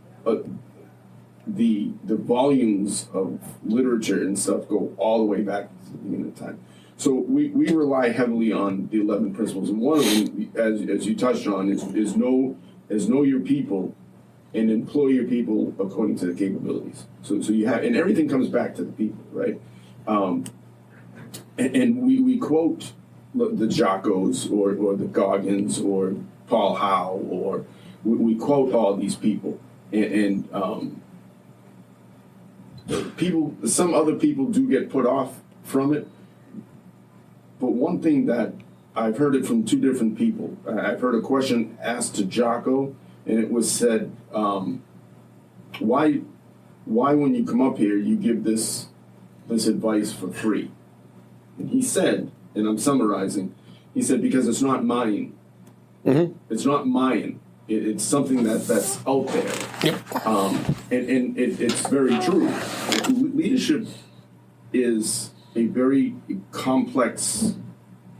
the volumes of literature and stuff go all the way back to the beginning of time. So we rely heavily on the 11 principles, and one of them, as you touched on, is know your people and employ your people according to the capabilities. So you have, and everything comes back to the people, right? And we quote the Jackos or the Goggins or Paul Howe, or we quote all these people, and people, some other people do get put off from it. But one thing that I've heard it from two different people. I've heard a question asked to Jocko, and it was said, why when you come up here you give this advice for free? And he said, and I'm summarizing, he said, because it's not mine. Mm-hmm. It's not mine. It's something that's out there. Yep. And it's very true. Leadership is a very complex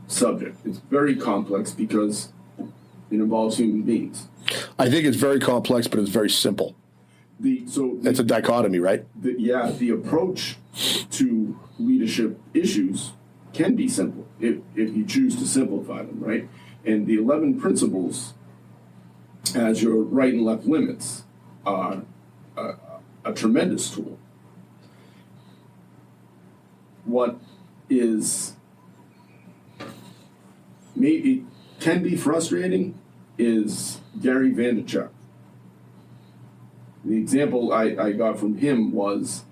subject. It's very complex because it involves human beings. I think it's very complex, but it's very simple. It's a dichotomy, right? The approach to leadership issues can be simple if you choose to simplify them, right? And the 11 principles, as your right and left limits, are a tremendous tool. What is maybe can be frustrating is Gary Vaynerchuk. The example I got from him was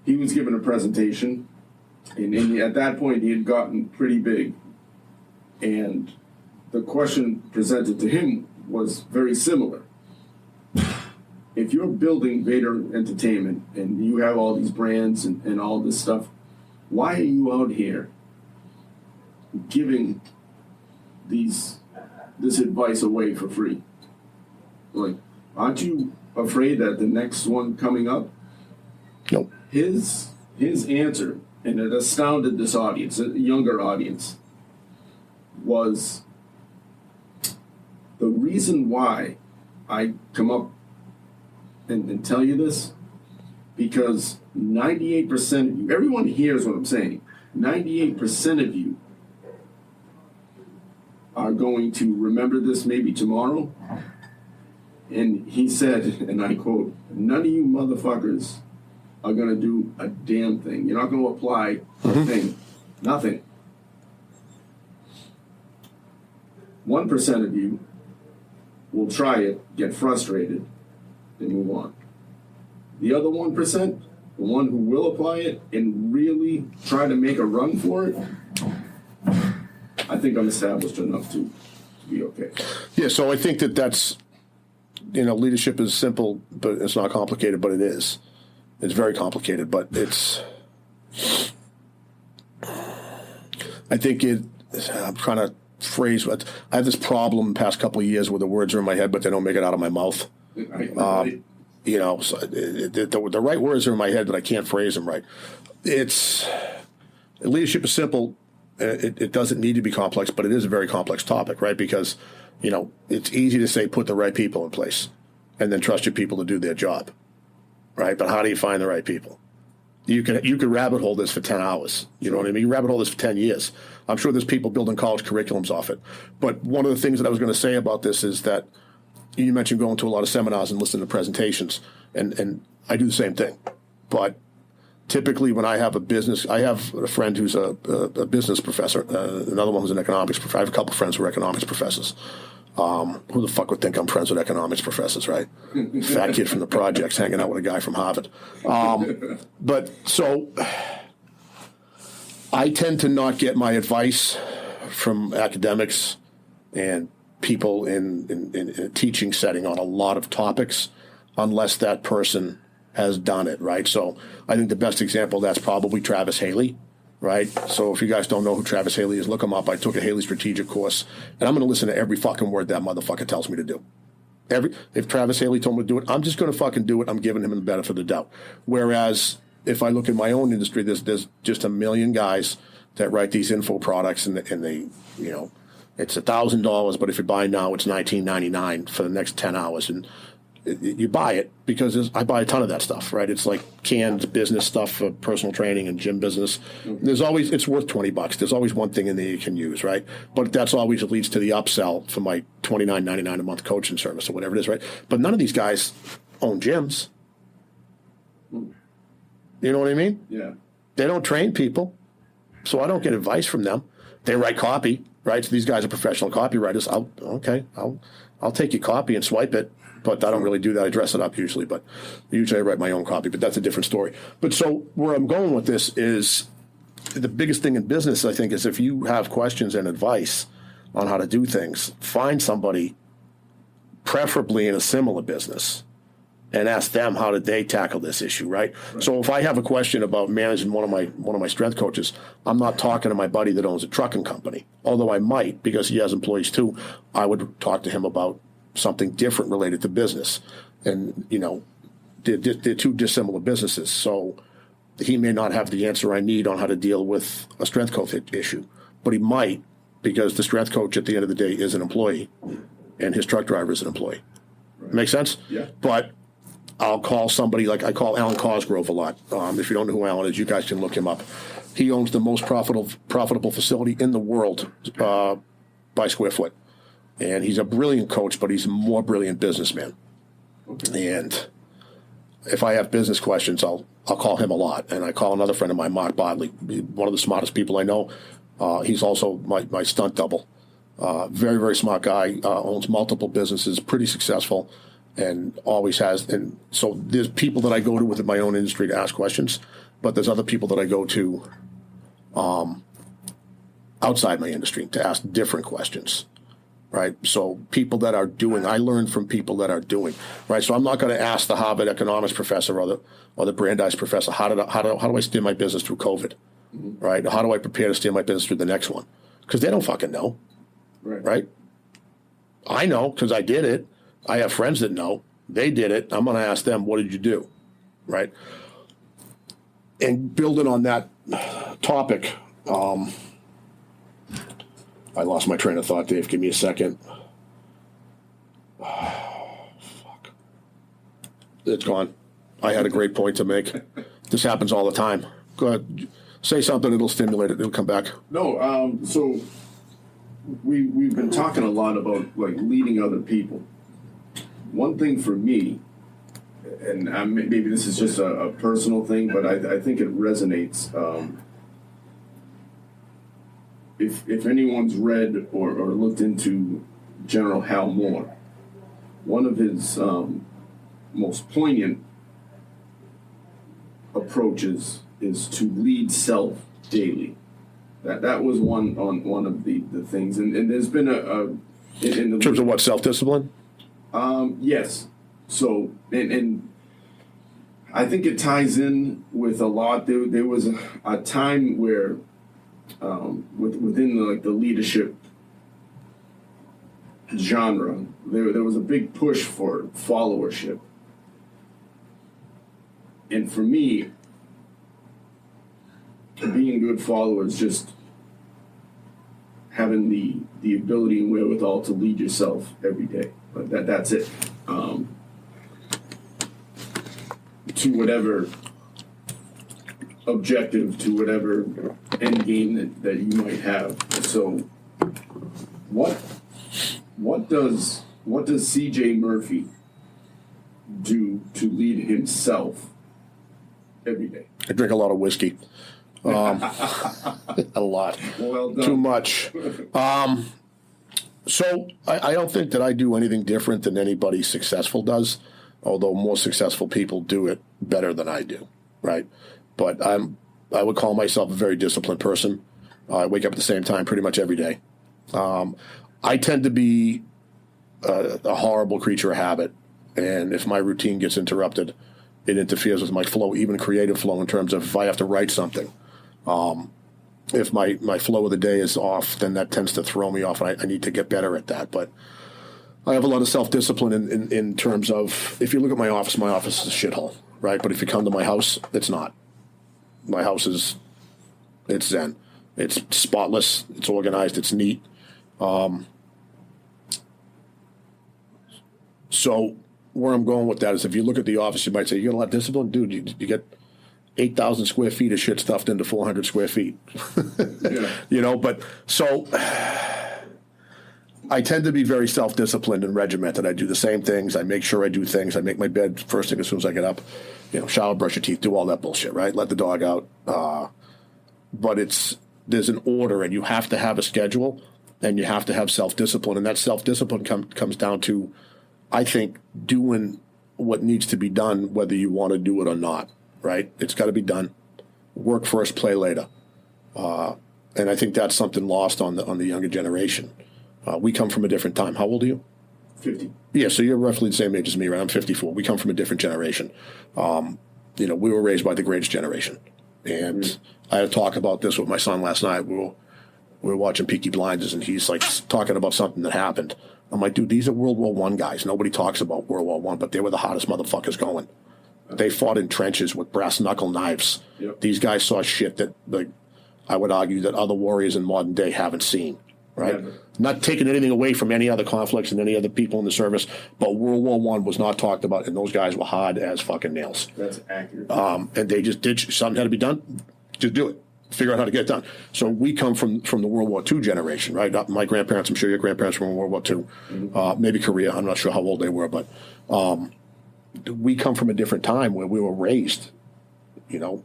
he was given a presentation, and at that point he had gotten pretty big, and the question presented to him was very similar. If you're building Vader Entertainment and you have all these brands and all this stuff, why are you out here giving this advice away for free? Like, aren't you afraid that the next one coming up? No. His answer, and it astounded this audience, a younger audience, was the reason why I come up and tell you this, because 98% of you, everyone hears what I'm saying, 98% of you are going to remember this maybe tomorrow. And he said, and I quote, none of you motherfuckers are going to do a damn thing. You're not going to apply a thing. Nothing. 1% of you will try it, get frustrated, and move on. The other 1%, the one who will apply it and really try to make a run for it, I think I'm established enough to be okay. Yeah, so I think that's, leadership is simple, but it's not complicated, but it is. It's very complicated, but it's, I think I'm trying to phrase, but I have this problem the past couple of years where the words are in my head, but they don't make it out of my mouth. You know, so the right words are in my head, but I can't phrase them right. Leadership is simple. It doesn't need to be complex, but it is a very complex topic, right? Because, you know, it's easy to say put the right people in place and then trust your people to do their job, right? But how do you find the right people? You could rabbit hole this for 10 hours. You know what I mean? You rabbit hole this for 10 years. I'm sure there's people building college curriculums off it. But one of the things that I was going to say about this is that you mentioned going to a lot of seminars and listening to presentations, and I do the same thing. But typically when I have a business, I have a friend who's a business professor, another one who's an economics professor. I have a couple of friends who are economics professors. Who the fuck would think I'm friends with economics professors, right? Fat kid from the projects hanging out with a guy from Harvard. But so I tend to not get my advice from academics and people in a teaching setting on a lot of topics unless that person has done it, right? So I think the best example of that's probably Travis Haley. Right? So if you guys don't know who Travis Haley is, look him up. I took a Haley strategic course, and I'm going to listen to every fucking word that motherfucker tells me to do. If Travis Haley told me to do it, I'm just going to fucking do it. I'm giving him the benefit of the doubt. Whereas if I look at my own industry, there's just a million guys that write these info products, and they, you know, it's $1,000, but if you buy now, it's $19.99 for the next 10 hours, and you buy it because I buy a ton of that stuff, right? It's like canned business stuff for personal training and gym business. There's always, it's worth $20. There's always one thing in there you can use, right? But that's always leads to the upsell for my $29.99 a month coaching service or whatever it is, right? But none of these guys own gyms. You know what I mean? Yeah. They don't train people, so I don't get advice from them. They write copy, right? So these guys are professional copywriters. I'll take your copy and swipe it. But I don't really do that. I dress it up usually, but usually I write my own copy, but that's a different story. But so where I'm going with this is the biggest thing in business, I think, is if you have questions and advice on how to do things, find somebody, preferably in a similar business, and ask them how did they tackle this issue, right? So if I have a question about managing one of my strength coaches, I'm not talking to my buddy that owns a trucking company, although I might because he has employees too. I would talk to him about something different related to business. And, you know, they're two dissimilar businesses. So he may not have the answer I need on how to deal with a strength coach issue, but he might because the strength coach at the end of the day is an employee and his truck driver is an employee. Right. Make sense? Yeah. But I'll call somebody like I call Alan Cosgrove a lot. If you don't know who Alan is, you guys can look him up. He owns the most profitable facility in the world by square foot. And he's a brilliant coach, but he's a more brilliant businessman. Okay. And if I have business questions, I'll call him a lot. And I call another friend of mine, Mark Bodley, one of the smartest people I know. He's also my stunt double. Very, very smart guy, owns multiple businesses, pretty successful, and always has. And so there's people that I go to within my own industry to ask questions, but there's other people that I go to outside my industry to ask different questions. Right. So people that are doing, I learn from people that are doing. Right. So I'm not going to ask the Harvard economics professor or the Brandeis professor how do I steer my business through COVID. Right. How do I prepare to steer my business through the next one? Because they don't fucking know. Right. I know because I did it. I have friends that know. They did it. I'm going to ask them, what did you do? Right. And building on that topic, I lost my train of thought, Dave. Give me a second. Fuck. It's gone. I had a great point to make. This happens all the time. Go ahead. Say something. It'll stimulate it. It'll come back. No, so we've been talking a lot about, like, leading other people. One thing for me, and maybe this is just a personal thing, but I think it resonates. If anyone's read or looked into General Hal Moore, one of his most poignant approaches is to lead self daily. That was one of the things, and there's been in terms of what, self-discipline? Yes. So and I think it ties in with a lot. There was a time where within the leadership genre, there was a big push for followership. And for me, being a good follower is just having the ability and wherewithal to lead yourself every day. But that's it. To whatever objective, to whatever end game that you might have. So what does CJ Murphy do to lead himself every day? I drink a lot of whiskey. A lot. Well done. Too much. So I don't think that I do anything different than anybody successful does, although more successful people do it better than I do, right? But I would call myself a very disciplined person. I wake up at the same time pretty much every day. I tend to be a horrible creature of habit, and if my routine gets interrupted, it interferes with my flow, even creative flow, in terms of if I have to write something. If my flow of the day is off, then that tends to throw me off, and I need to get better at that. But I have a lot of self-discipline in terms of, if you look at my office is a shithole, right? But if you come to my house, it's not. My house it's zen. It's spotless, it's organized, it's neat. So where I'm going with that is, if you look at the office, you might say, you got a lot of discipline? Dude, you get 8,000 square feet of shit stuffed into 400 square feet. Yeah. But so I tend to be very self-disciplined and regimented. I do the same things. I make sure I do things. I make my bed first thing as soon as I get up. Shower, brush your teeth, do all that bullshit, right? Let the dog out. But there's an order, and you have to have a schedule, and you have to have self-discipline. And that self-discipline comes down to, I think, doing what needs to be done, whether you want to do it or not, right? It's got to be done. Work first, play later. And I think that's something lost on the younger generation. We come from a different time. How old are you? 50. Yeah, so you're roughly the same age as me, right? I'm 54. We come from a different generation. We were raised by the greatest generation. And I had a talk about this with my son last night. We were watching Peaky Blinders, and he's like talking about something that happened. I'm like, dude, these are World War I guys. Nobody talks about World War I, but they were the hottest motherfuckers going. They fought in trenches with brass knuckle knives. Yep. These guys saw shit that, like, I would argue that other warriors in modern day haven't seen. Right? Never. Not taking anything away from any other conflicts and any other people in the service, but World War I was not talked about, and those guys were hard as fucking nails. That's accurate. And they just did something had to be done. Just do it. Figure out how to get it done. So we come from the World War II generation, right? My grandparents, I'm sure your grandparents were in World War II, maybe Korea. I'm not sure how old they were, but we come from a different time where we were raised.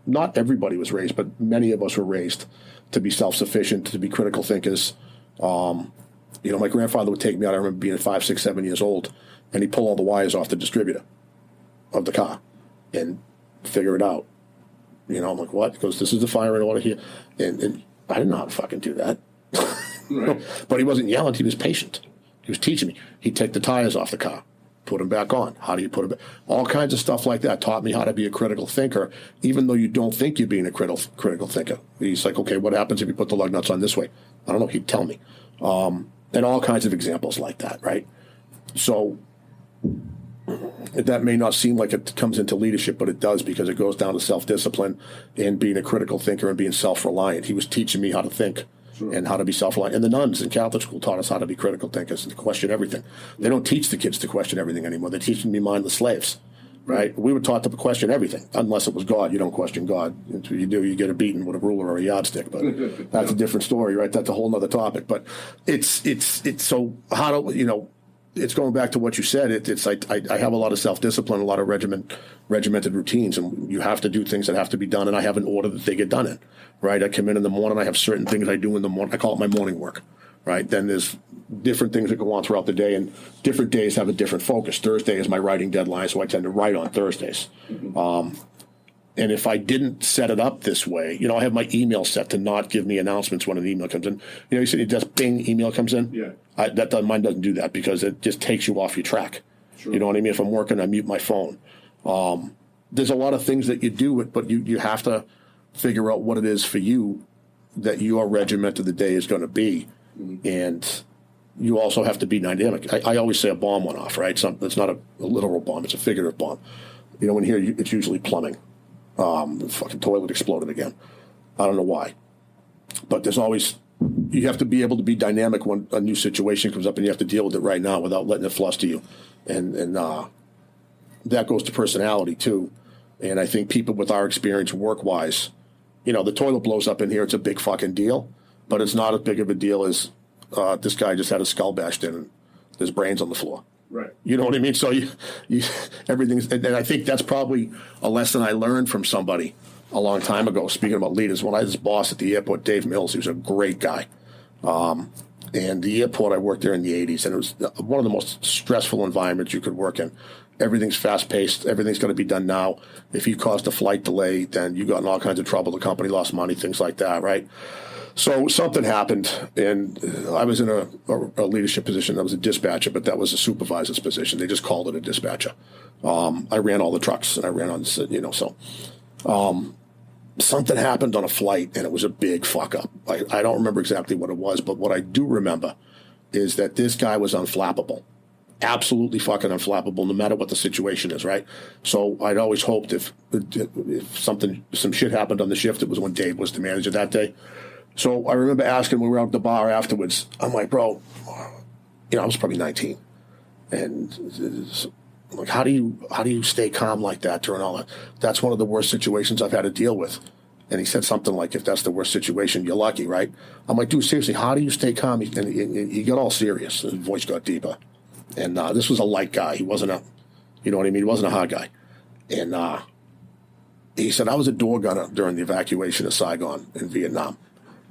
Not everybody was raised, but many of us were raised to be self-sufficient, to be critical thinkers. My grandfather would take me out. I remember being 5, 6, 7 years old, and he'd pull all the wires off the distributor of the car and figure it out. I'm like, what? He goes, this is the fire in order here. And I didn't know how to fucking do that. Right. But he wasn't yelling. He was patient. He was teaching me. He'd take the tires off the car, put them back on. How do you put them back? All kinds of stuff like that. Taught me how to be a critical thinker, even though you don't think you're being a critical thinker. He's like, okay, what happens if you put the lug nuts on this way? I don't know. He'd tell me. And all kinds of examples like that, right? So that may not seem like it comes into leadership, but it does, because it goes down to self-discipline and being a critical thinker and being self-reliant. He was teaching me how to think and how to be self-reliant. And the nuns in Catholic school taught us how to be critical thinkers and to question everything. They don't teach the kids to question everything anymore. They're teaching me mindless slaves, right? We were taught to question everything, unless it was God. You don't question God. Until you do, you get a beating with a ruler or a yardstick. But that's a different story, right? That's a whole other topic. But it's so how do it's going back to what you said. It's like I have a lot of self-discipline, a lot of regimented routines, and you have to do things that have to be done, and I have an order that they get done in, right? I come in the morning, I have certain things I do in the morning. I call it my morning work, right? Then there's different things that go on throughout the day, and different days have a different focus. Thursday is my writing deadline, so I tend to write on Thursdays. And if I didn't set it up this way, I have my email set to not give me announcements when an email comes in. You said it just bing, email comes in. Yeah. Mine doesn't do that, because it just takes you off your track. Sure. You know what I mean? If I'm working, I mute my phone. There's a lot of things that you do, but you have to figure out what it is for you that your regiment of the day is going to be. And you also have to be dynamic. I always say a bomb went off, right? It's not a literal bomb; it's a figurative bomb. You know, in here, it's usually plumbing. The fucking toilet exploded again. I don't know why, but there's always, you have to be able to be dynamic when a new situation comes up, and you have to deal with it right now without letting it fluster you, and that goes to personality too. And I think people with our experience work-wise, you know, the toilet blows up in here, it's a big fucking deal, but it's not as big of a deal as this guy just had his skull bashed in and there's brains on the floor. Right. You know what I mean? So you everything's, and I think that's probably a lesson I learned from somebody a long time ago. Speaking about leaders, when I had this boss at the airport, Dave Mills, he was a great guy. And the airport, I worked there in the 80s, and it was one of the most stressful environments you could work in. Everything's fast-paced. Everything's going to be done now. If you caused a flight delay, then you got in all kinds of trouble. The company lost money, things like that, right? So something happened, and I was in a leadership position. I was a dispatcher, but that was a supervisor's position. They just called it a dispatcher. I ran all the trucks, and I ran on, you know, so something happened on a flight, and it was a big fuck-up. I don't remember exactly what it was, but what I do remember is that this guy was unflappable. Absolutely fucking unflappable, no matter what the situation is, right? So I'd always hoped if some shit happened on the shift, it was when Dave was the manager that day. So I remember asking when we were out at the bar afterwards, I'm like, bro, you know, I was probably 19. And I'm like, how do you stay calm like that during all that? That's one of the worst situations I've had to deal with. And he said something like, if that's the worst situation, you're lucky, right? I'm like, dude, seriously, how do you stay calm? And he got all serious. His voice got deeper. And this was a light guy. He wasn't you know what I mean? He wasn't a hard guy. And he said, I was a door gunner during the evacuation of Saigon in Vietnam.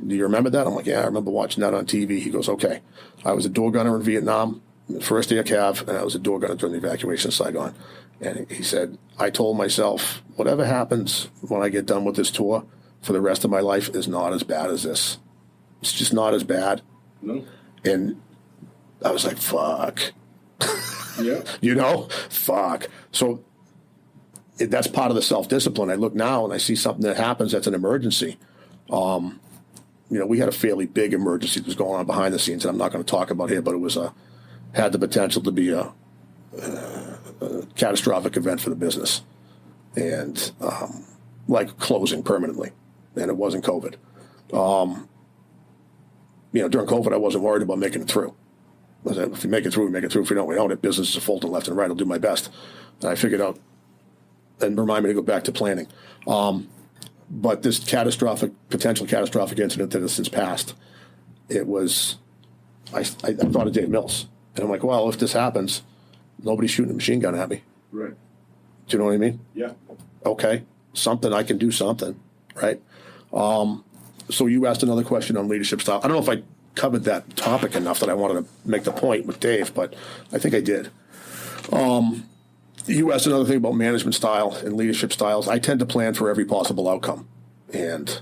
Do you remember that? I'm like, yeah, I remember watching that on TV. He goes, okay. I was a door gunner in Vietnam, first air cav, and I was a door gunner during the evacuation of Saigon. And he said, I told myself, whatever happens when I get done with this tour for the rest of my life is not as bad as this. It's just not as bad. No. And I was like, fuck. Yeah. You know, fuck. So that's part of the self-discipline. I look now and I see something that happens that's an emergency. You know, we had a fairly big emergency that was going on behind the scenes that I'm not going to talk about here, but it was had the potential to be a catastrophic event for the business, and like closing permanently. And it wasn't COVID. You know, during COVID, I wasn't worried about making it through. I said, if you make it through, we make it through. If we don't, we don't. If business is folding left and right, I'll do my best. And I figured out, and remind me to go back to planning. But this potential catastrophic incident that has since passed, it was, I thought of Dave Mills. And I'm like, well, if this happens, nobody's shooting a machine gun at me. Right. Do you know what I mean? Yeah. Okay. I can do something, right? So you asked another question on leadership style. I don't know if I covered that topic enough that I wanted to make the point with Dave, but I think I did. You asked another thing about management style and leadership styles. I tend to plan for every possible outcome. And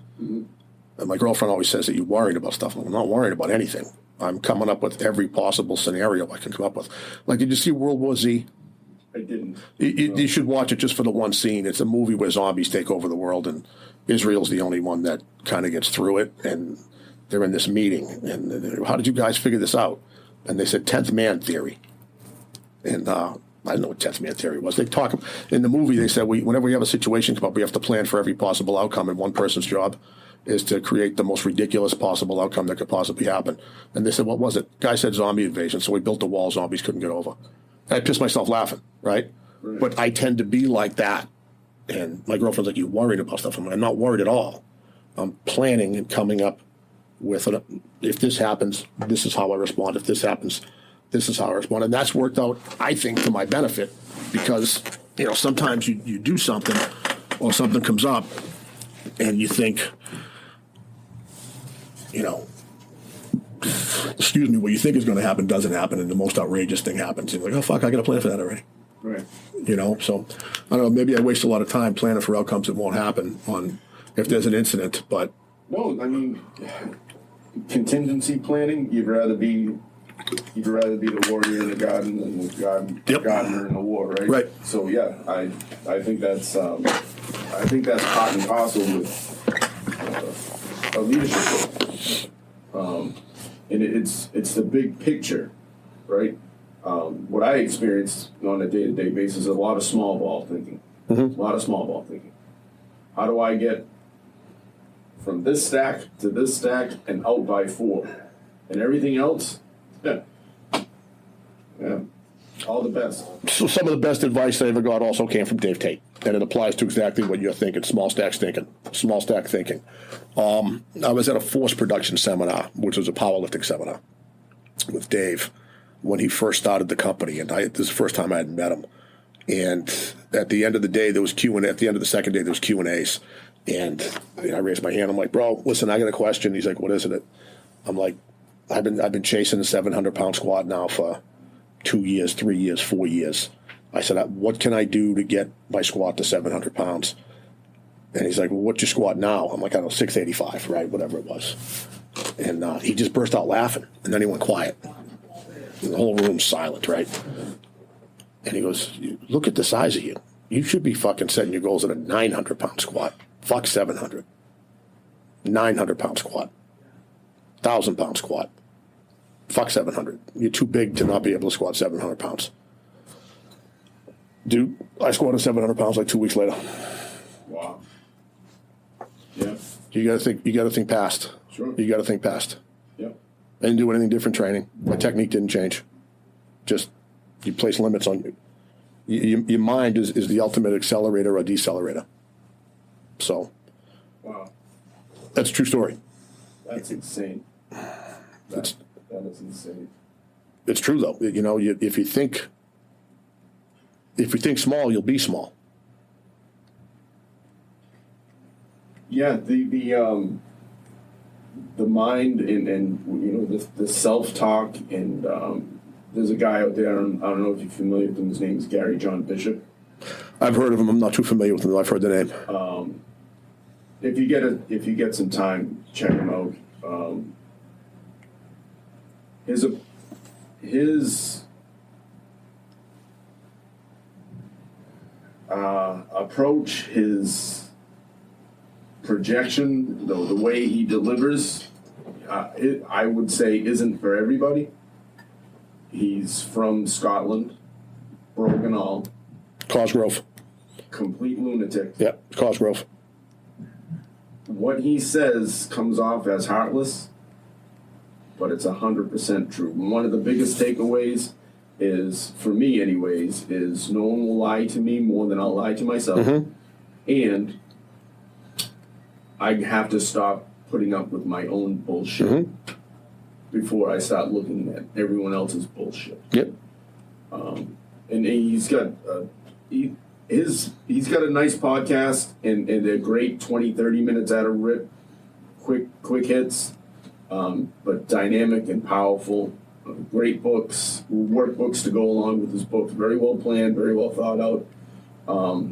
my girlfriend always says that you're worried about stuff. I'm not worried about anything. I'm coming up with every possible scenario I can come up with. Like, did you see World War Z? I didn't. You should watch it just for the one scene. It's a movie where zombies take over the world, and Israel's the only one that kind of gets through it. And they're in this meeting. And how did you guys figure this out? And they said 10th man theory. And I don't know what 10th man theory was. They talk in the movie. They said whenever we have a situation come up, we have to plan for every possible outcome. And one person's job is to create the most ridiculous possible outcome that could possibly happen. And they said, what was it? Guy said zombie invasion. So we built a wall zombies couldn't get over. And I pissed myself laughing, right? But I tend to be like that. And my girlfriend's like, you worried about stuff? I'm not worried at all. I'm planning and coming up with, if this happens, this is how I respond. If this happens, this is how I respond. And that's worked out, I think, to my benefit, because, you know, sometimes you do something or something comes up and you think, you know, excuse me, what you think is going to happen doesn't happen, and the most outrageous thing happens. You're like, oh, fuck, I got to plan for that already. Right. You know, so I don't know, maybe I waste a lot of time planning for outcomes that won't happen on if there's an incident, but. No, I mean, contingency planning, you'd rather be the warrior in the garden than the gardener in the war, right? Right. So yeah, I think that's part and parcel with a leadership role. and it's the big picture, right? What I experience on a day-to-day basis is a lot of small ball thinking. A lot of small ball thinking. How do I get from this stack to this stack and out by 4? And everything else, yeah, all the best. So some of the best advice I ever got also came from Dave Tate, and it applies to exactly what you're thinking, small stack thinking. I was at a force production seminar, which was a powerlifting seminar, with Dave when he first started the company, and this is the first time I had met him. And at the end of the day, there was Q&A. At the end of the second day, there was Q&As. And I raised my hand. I'm like, bro, listen, I got a question. He's like, what is it? I'm like, I've been chasing the 700-pound squat now for 2 years, 3 years, 4 years. I said, what can I do to get my squat to 700 pounds? And he's like, well, what's your squat now? I'm like, I don't know, 685, right? Whatever it was. And he just burst out laughing. And then he went quiet. And the whole room's silent, right? And he goes, look at the size of you. You should be fucking setting your goals at a 900-pound squat. Fuck 700. 900-pound squat. 1,000-pound squat. Fuck 700. You're too big to not be able to squat 700 pounds. Dude, I squatted 700 pounds like 2 weeks later. Wow. Yeah. You gotta think past. Sure. You gotta think past. Yep. I didn't do anything different training. My technique didn't change. Just you place limits on you. Your mind is the ultimate accelerator or decelerator. So Wow. that's a true story. That's insane. That is insane. It's true though. You know, if you think small, you'll be small. Yeah, the mind and you know the self-talk and there's a guy out there, I don't know if you're familiar with him, his name is Gary John Bishop. I've heard of him. I'm not too familiar with him. I've heard the name. If you get some time, check him out. His approach, his projection, the way he delivers, I would say isn't for everybody. He's from Scotland, broken all, Cosgrove. complete lunatic. Yeah, Cosgrove. What he says comes off as heartless, but it's 100% true. One of the biggest takeaways is, for me anyways, is no one will lie to me more than I'll lie to myself. And I have to stop putting up with my own bullshit before I start looking at everyone else's bullshit. Yep. And he's got he's got a nice podcast and a great 20-30 minutes out of rip, quick hits, but dynamic and powerful. Great books, workbooks to go along with his books. Very well planned, very well thought out.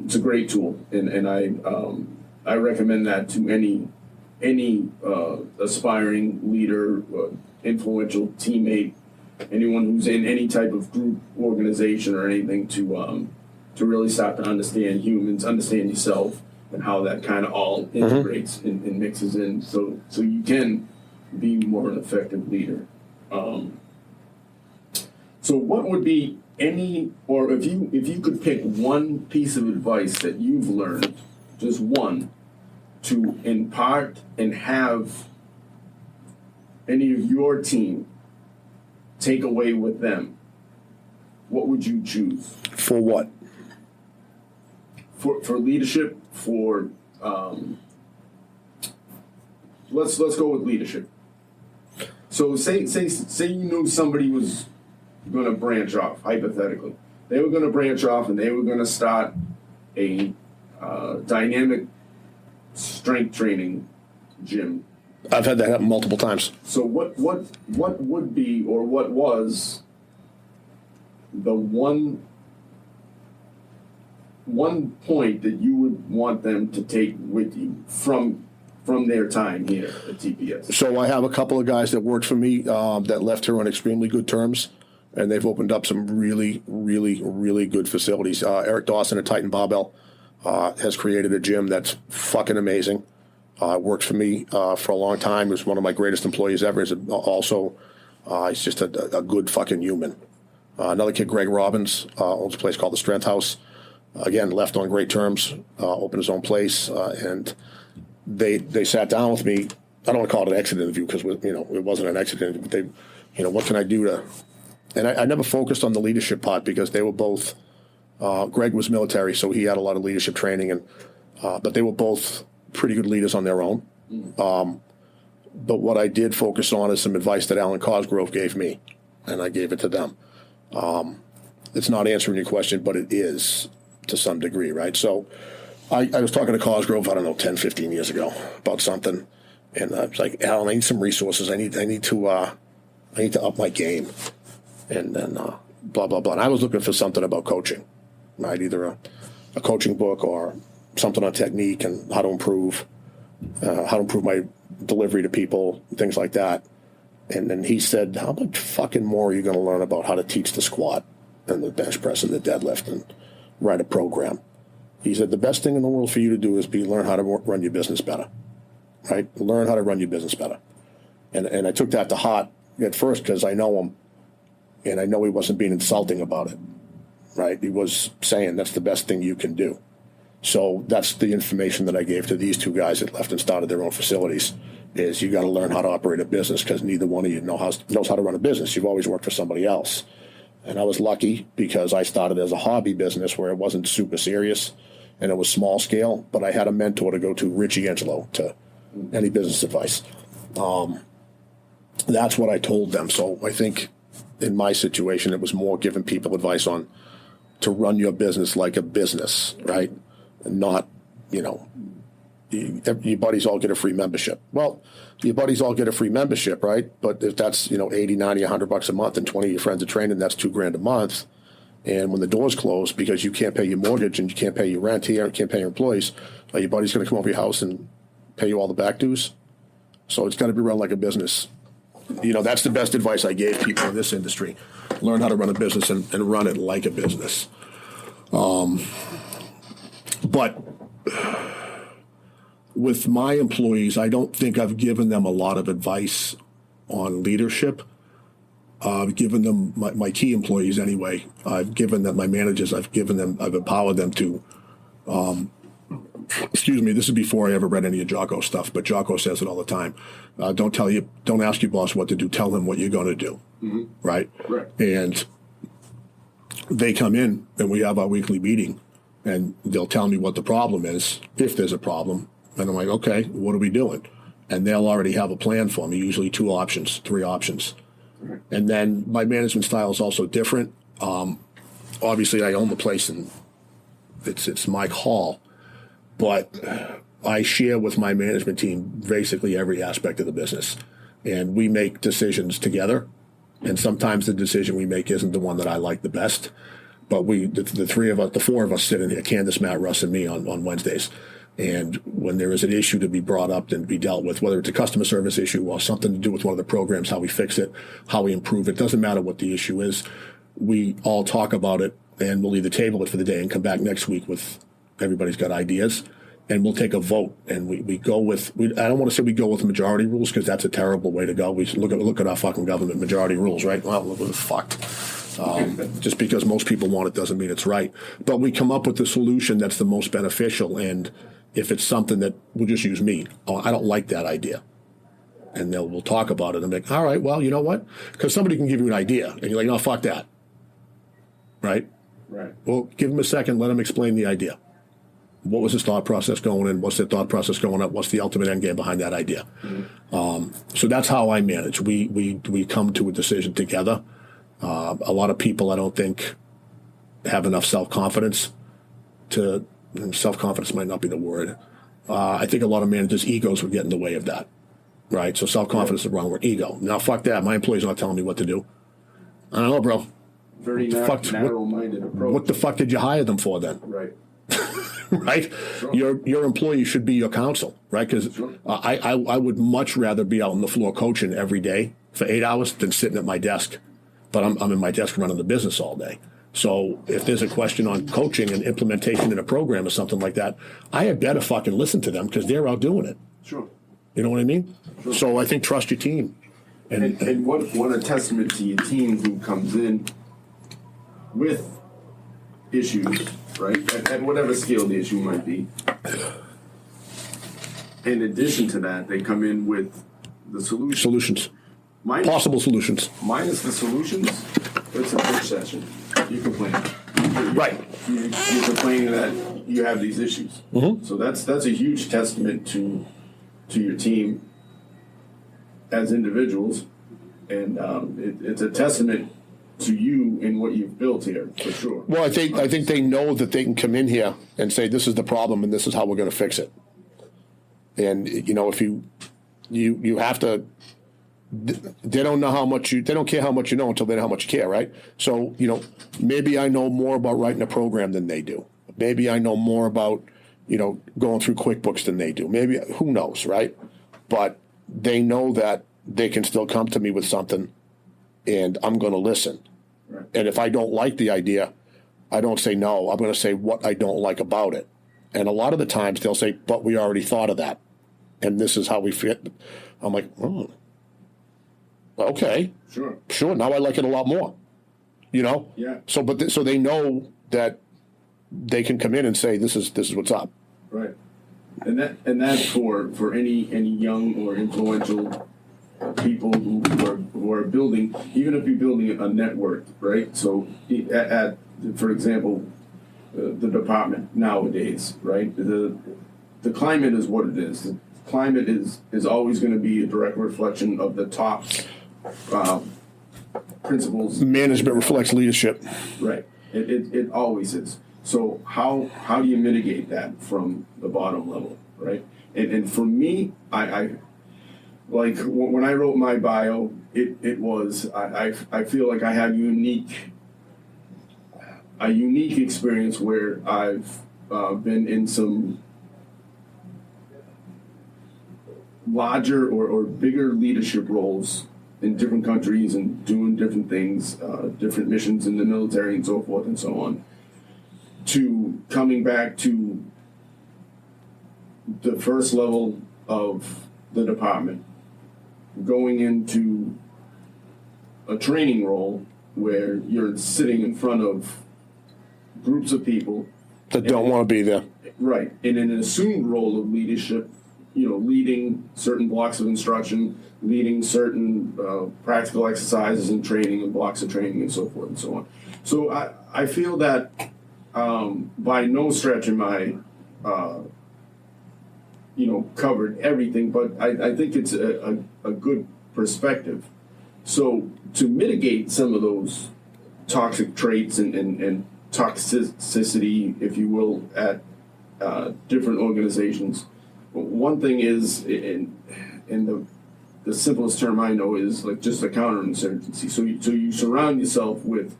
It's a great tool, and I recommend that to any aspiring leader, influential teammate, anyone who's in any type of group, organization, or anything to really start to understand humans, understand yourself, and how that kind of all integrates and mixes in, so you can be more an effective leader. So what would be or if you could pick one piece of advice that you've learned, just one, to impart and have any of your team take away with them, what would you choose? For what? For leadership, let's go with leadership. So say you knew somebody was going to branch off, hypothetically. They were going to branch off and they were going to start a dynamic strength training gym. I've had that happen multiple times. So what would be, or what was the one point that you would want them to take with you from their time here at TPS? So I have a couple of guys that worked for me that left here on extremely good terms, and they've opened up some really, really, really good facilities. Eric Dawson at Titan Barbell has created a gym that's fucking amazing. Worked for me for a long time. He was one of my greatest employees ever. He's also He's just a good fucking human. Another kid, Greg Robbins, owns a place called the Strength House. Again, left on great terms, opened his own place, and they sat down with me. I don't want to call it an exit interview because it wasn't an exit interview. But they, what can I do to? And I never focused on the leadership part because they were both. Greg was military, so he had a lot of leadership training, and but they were both pretty good leaders on their own. But what I did focus on is some advice that Alan Cosgrove gave me, and I gave it to them. It's not answering your question, but it is to some degree, right? So I was talking to Cosgrove, I don't know, 10, 15 years ago about something. And I was like, Alan, I need some resources. I need to up my game. And then blah, blah, blah. And I was looking for something about coaching, right? Either a coaching book or something on technique and how to improve my delivery to people, things like that. And then he said, how much fucking more are you going to learn about how to teach the squat and the bench press and the deadlift and write a program? He said, the best thing in the world for you to do is learn how to run your business better, right? Learn how to run your business better. And I took that to heart at first because I know him, and I know he wasn't being insulting about it, right? He was saying that's the best thing you can do. So that's the information that I gave to these two guys that left and started their own facilities. Is you got to learn how to operate a business because neither one of you knows how to run a business. You've always worked for somebody else. And I was lucky because I started as a hobby business where it wasn't super serious and it was small scale, but I had a mentor to go to, Richie Angelo, to any business advice. That's what I told them. So I think in my situation, it was more giving people advice on to run your business like a business, right? And not, your buddies all get a free membership. Well, your buddies all get a free membership, right? But if that's, $80, $90, $100 a month and 20 of your friends are training, that's $2,000 a month. And when the doors close because you can't pay your mortgage and you can't pay your rent here and can't pay your employees, your buddy's going to come over your house and pay you all the back dues. So it's got to be run like a business. That's the best advice I gave people in this industry. Learn how to run a business and run it like a business. But with my employees, I don't think I've given them a lot of advice on leadership. I've given them, my key employees anyway, I've given them, my managers, I've empowered them to, this is before I ever read any of Jocko's stuff, but Jocko says it all the time. Don't ask your boss what to do, tell him what you're going to do, right? And they come in and we have our weekly meeting and they'll tell me what the problem is, if there's a problem. And I'm like, okay, what are we doing? And they'll already have a plan for me, usually 2 options, 3 options. And then my management style is also different. Obviously, I own the place and it's my call. But I share with my management team basically every aspect of the business. And we make decisions together. And sometimes the decision we make isn't the one that I like the best. But the 4 of us sit in here, Candace, Matt, Russ, and me on Wednesdays. And when there is an issue to be brought up and be dealt with, whether it's a customer service issue or something to do with one of the programs, how we fix it, how we improve it, doesn't matter what the issue is. We all talk about it and we'll either table it for the day and come back next week with everybody's got ideas. And we'll take a vote, and we go with. I don't want to say we go with majority rules because that's a terrible way to go. We look at our fucking government majority rules, right? Well, we're fucked. Just because most people want it doesn't mean it's right. But we come up with the solution that's the most beneficial. And if it's something that we'll just use me, I don't like that idea, and we'll talk about it and be like, all right, well, you know what? Because somebody can give you an idea, and you're like, no, fuck that, right? Well, give them a second, let them explain the idea. What was his thought process going in? What's the thought process going up? What's the ultimate end game behind that idea? So that's how I manage. We come to a decision together. A lot of people, I don't think, have enough self-confidence self-confidence might not be the word. I think a lot of managers' egos would get in the way of that, right? So self-confidence is the wrong word. Ego. Now, fuck that. My employee's not telling me what to do. I don't know, bro. Very narrow-minded approach. What the fuck did you hire them for then? Right. Right? Sure. Your employee should be your counsel, right? Because sure. I would much rather be out on the floor coaching every day for 8 hours than sitting at my desk. But I'm in my desk running the business all day. So if there's a question on coaching and implementation in a program or something like that, I had better fucking listen to them because they're out doing it. Sure. You know what I mean? Sure. So I think trust your team. And what a testament to your team who comes in with issues, right? At whatever scale the issue might be. In addition to that, they come in with the solution. Solutions, Minus, possible solutions. minus the solutions, it's a bitch session. You complain. Right. You're complaining that you have these issues. Mm-hmm. So that's a huge testament to your team as individuals, and it's a testament to you in what you've built here, for sure. Well, I think they know that they can come in here and say, this is the problem and this is how we're going to fix it. And, if you have to, they don't know how much they don't care how much you know until they know how much you care, right? So, maybe I know more about writing a program than they do. Maybe I know more about, going through QuickBooks than they do. Maybe, who knows, right? But they know that they can still come to me with something and I'm going to listen. Right. And if I don't like the idea, I don't say no. I'm going to say what I don't like about it. And a lot of the times they'll say, but we already thought of that. And this is how we fit. I'm like, okay. Sure. Now I like it a lot more. Yeah. So, so they know that they can come in and say, this is what's up. Right. And that for any young or influential people who are building, even if you're building a network, right? So at for example, the department nowadays, right? The climate is what it is. The climate is always going to be a direct reflection of the top principles. Management reflects leadership. Right. It always is. So how do you mitigate that from the bottom level, right? And for me, I like when I wrote my bio, it was I feel like I had a unique experience where I've been in some larger or bigger leadership roles in different countries and doing different things, different missions in the military and so forth and so on, to coming back to the first level of the department, going into a training role where you're sitting in front of groups of people That don't want to be there. right, and in an assumed role of leadership, leading certain blocks of instruction, leading certain practical exercises and training and blocks of training and so forth and so on. So I feel that by no stretch am I covered everything, but I think it's a good perspective. So to mitigate some of those toxic traits and toxicity, if you will, at different organizations, one thing is, in the simplest term I know is like just a counterinsurgency. So you surround yourself with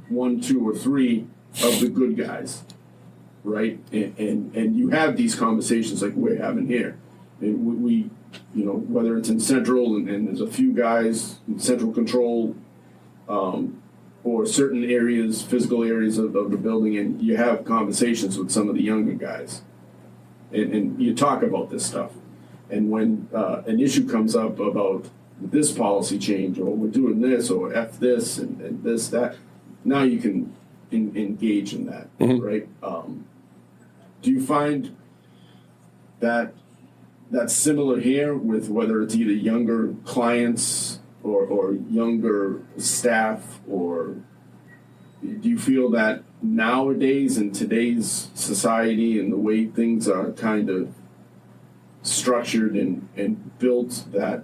1, 2, or 3 of the good guys, right? And you have these conversations like we're having here. And we whether it's in central and there's a few guys in central control, or certain areas, physical areas of the building, and you have conversations with some of the younger guys. And you talk about this stuff. And when an issue comes up about this policy change, or we're doing this, or F this, and this, that, now you can engage in that, right? Do you find that that's similar here with whether it's either younger clients or younger staff, or do you feel that nowadays in today's society and the way things are kind of structured and built that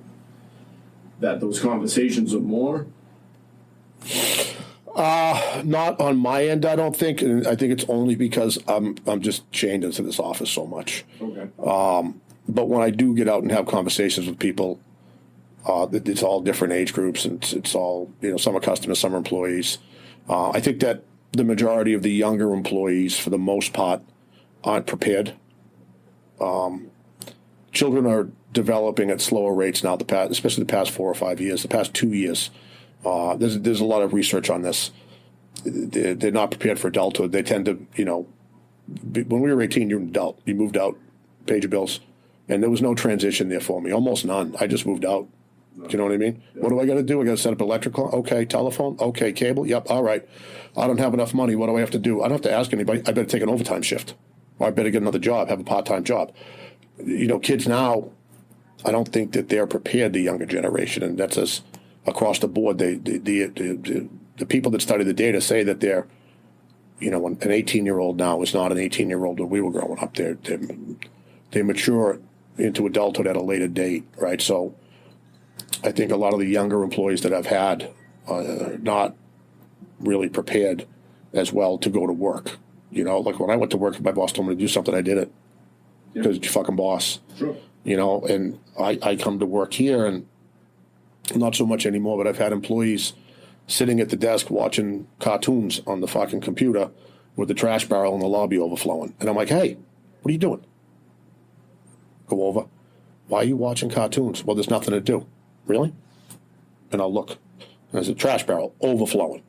those conversations are more? Not on my end, I don't think, and I think it's only because I'm just chained into this office so much. Okay. But when I do get out and have conversations with people, it's all different age groups, and it's all, some are customers, some are employees. I think that the majority of the younger employees, for the most part, aren't prepared. Children are developing at slower rates now, especially the past 4 or 5 years, the past 2 years. There's a lot of research on this. They're not prepared for adulthood. They tend to, when we were 18, you're an adult. You moved out, paid your bills, and there was no transition there for me, almost none. I just moved out. Do you know what I mean? Yeah. What do I got to do? I got to set up electrical. Okay, telephone. Okay, cable. Yep. All right. I don't have enough money. What do I have to do? I don't have to ask anybody. I better take an overtime shift, or I better get another job, have a part-time job. Kids now, I don't think that they're prepared. The younger generation, and that's us across the board. The people that study the data say that they're, an 18-year-old now is not an 18-year-old when we were growing up. They mature into adulthood at a later date, right? So I think a lot of the younger employees that I've had are not really prepared as well to go to work. Like when I went to work, if my boss told me to do something, I did it because it's your fucking boss. Sure. And I come to work here, and not so much anymore, but I've had employees sitting at the desk watching cartoons on the fucking computer with the trash barrel in the lobby overflowing. And I'm like, hey, what are you doing? Go over. Why are you watching cartoons? Well, there's nothing to do. Really? And I'll look. There's a trash barrel overflowing.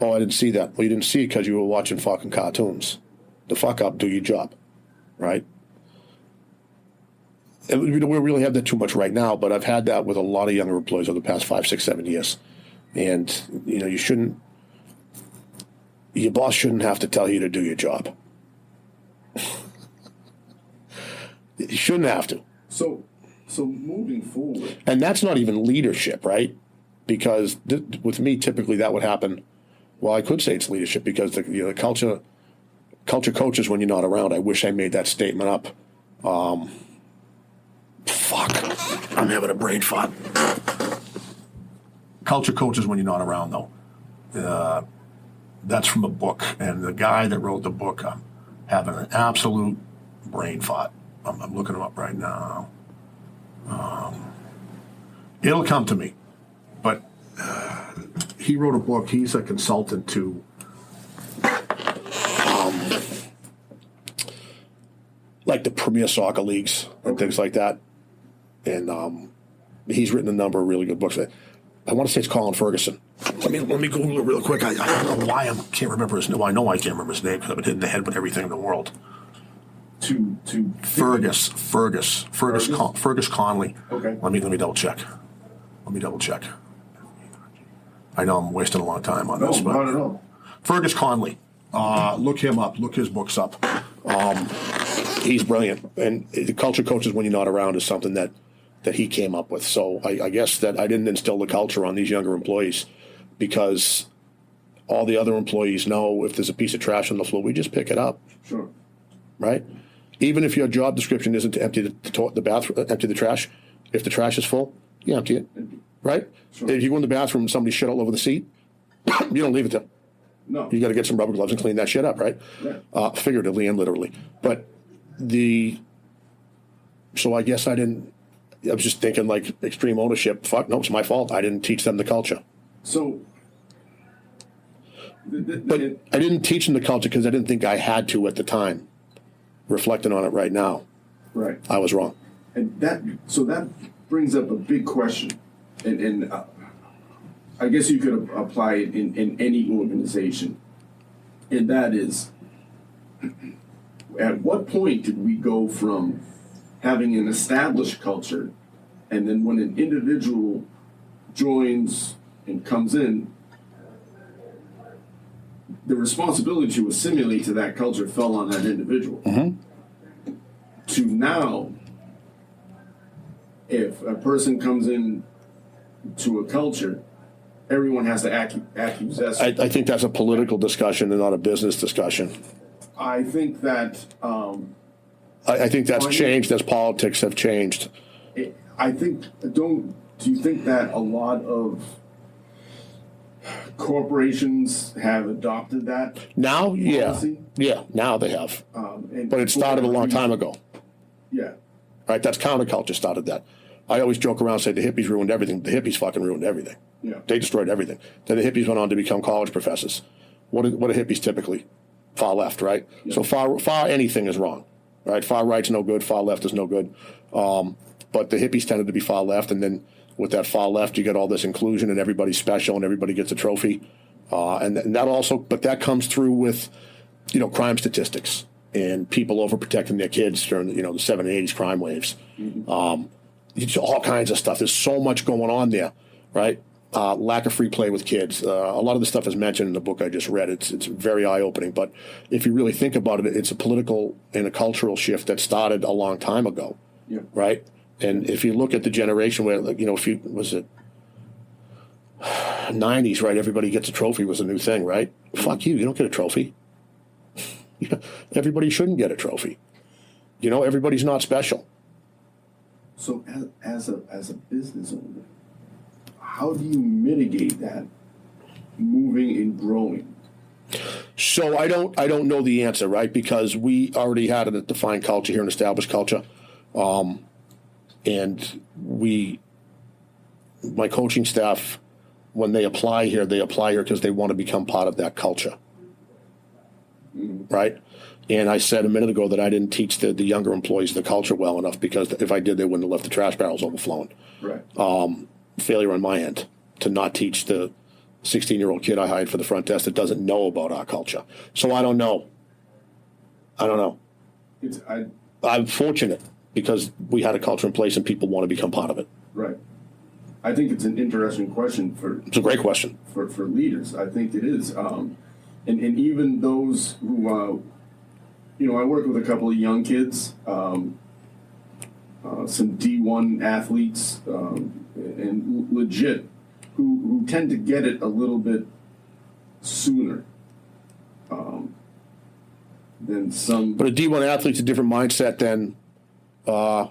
Oh, I didn't see that. Well, you didn't see it because you were watching fucking cartoons. The fuck up, do your job. Right? And we don't really have that too much right now, but I've had that with a lot of younger employees over the past 5, 6, 7 years. And, your boss shouldn't have to tell you to do your job. You shouldn't have to. So moving forward. And that's not even leadership, right? Because with me, typically that would happen. Well, I could say it's leadership because the culture coaches when you're not around. I wish I made that statement up. Fuck. I'm having a brain fart. Culture coaches when you're not around, though. That's from a book. And the guy that wrote the book, I'm having an absolute brain fart. I'm looking him up right now. It'll come to me. But he wrote a book. He's a consultant to like the premier soccer leagues and things like that. And he's written a number of really good books. I want to say it's Colin Ferguson. Let me Google it real quick. I don't know why I can't remember his name. Well, I know I can't remember his name because I've been hitting the head with everything in the world. Fergus Conley. Okay. Let me double check. I know I'm wasting a lot of time on this, but not at all. Fergus Conley. Look him up. Look his books up. He's brilliant. And the culture coaches when you're not around is something that he came up with. So I guess that I didn't instill the culture on these younger employees because all the other employees know if there's a piece of trash on the floor, we just pick it up. Sure. Right? Even if your job description isn't to empty the bathroom, empty the trash, if the trash is full, you empty it. Right? Sure. If you go in the bathroom and somebody shit all over the seat, you don't leave it there. No. You got to get some rubber gloves and clean that shit up, right? Yeah. Figuratively and literally. But so I guess I was just thinking like extreme ownership. Fuck, no, it's my fault. I didn't teach them the culture. So. But I didn't teach them the culture because I didn't think I had to at the time. Reflecting on it right now. Right. I was wrong. And that brings up a big question. And I guess you could apply it in any organization. And that is, at what point did we go from having an established culture, and then when an individual joins and comes in, the responsibility to assimilate to that culture fell on that individual. Mm-hmm. To now, if a person comes in to a culture, everyone has to acquiesce. I think that's a political discussion and not a business discussion. I think that. I think that's changed as politics have changed. I think. Do you think that a lot of corporations have adopted that? Now, policy? yeah. Now they have. But it started a long time ago. Yeah. Right. That's counterculture started that. I always joke around and say the hippies ruined everything. The hippies fucking ruined everything. Yeah. They destroyed everything. Then the hippies went on to become college professors. What are hippies typically? Far left, right? Yeah. So far anything is wrong, right? Far right's no good. Far left is no good. But the hippies tended to be far left, and then with that far left, you get all this inclusion, and everybody's special, and everybody gets a trophy, and that also. But that comes through with, crime statistics and people overprotecting their kids during the 70s and 80s crime waves. Mm-hmm. it's all kinds of stuff. There's so much going on there, right? Lack of free play with kids. A lot of the stuff is mentioned in the book I just read. It's very eye-opening. But if you really think about it, it's a political and a cultural shift that started a long time ago, right? And if you look at the generation where, if you was it 90s, right? Everybody gets a trophy was a new thing, right? Fuck you. You don't get a trophy. Everybody shouldn't get a trophy. Everybody's not special. So as a business owner, how do you mitigate that moving and growing? So I don't know the answer, right? Because we already had a defined culture here, an established culture. And my coaching staff, when they apply here because they want to become part of that culture. Right? And I said a minute ago that I didn't teach the younger employees the culture well enough, because if I did, they wouldn't have left the trash barrels overflowing. Right. Failure on my end to not teach the 16-year-old kid I hired for the front desk that doesn't know about our culture. So I don't know. I'm fortunate because we had a culture in place and people want to become part of it. Right. I think it's an interesting question It's a great question. For leaders. I think it is. And even those who, I work with a couple of young kids, some D1 athletes, and legit, who tend to get it a little bit sooner than some. But a D1 athlete's a different mindset than, a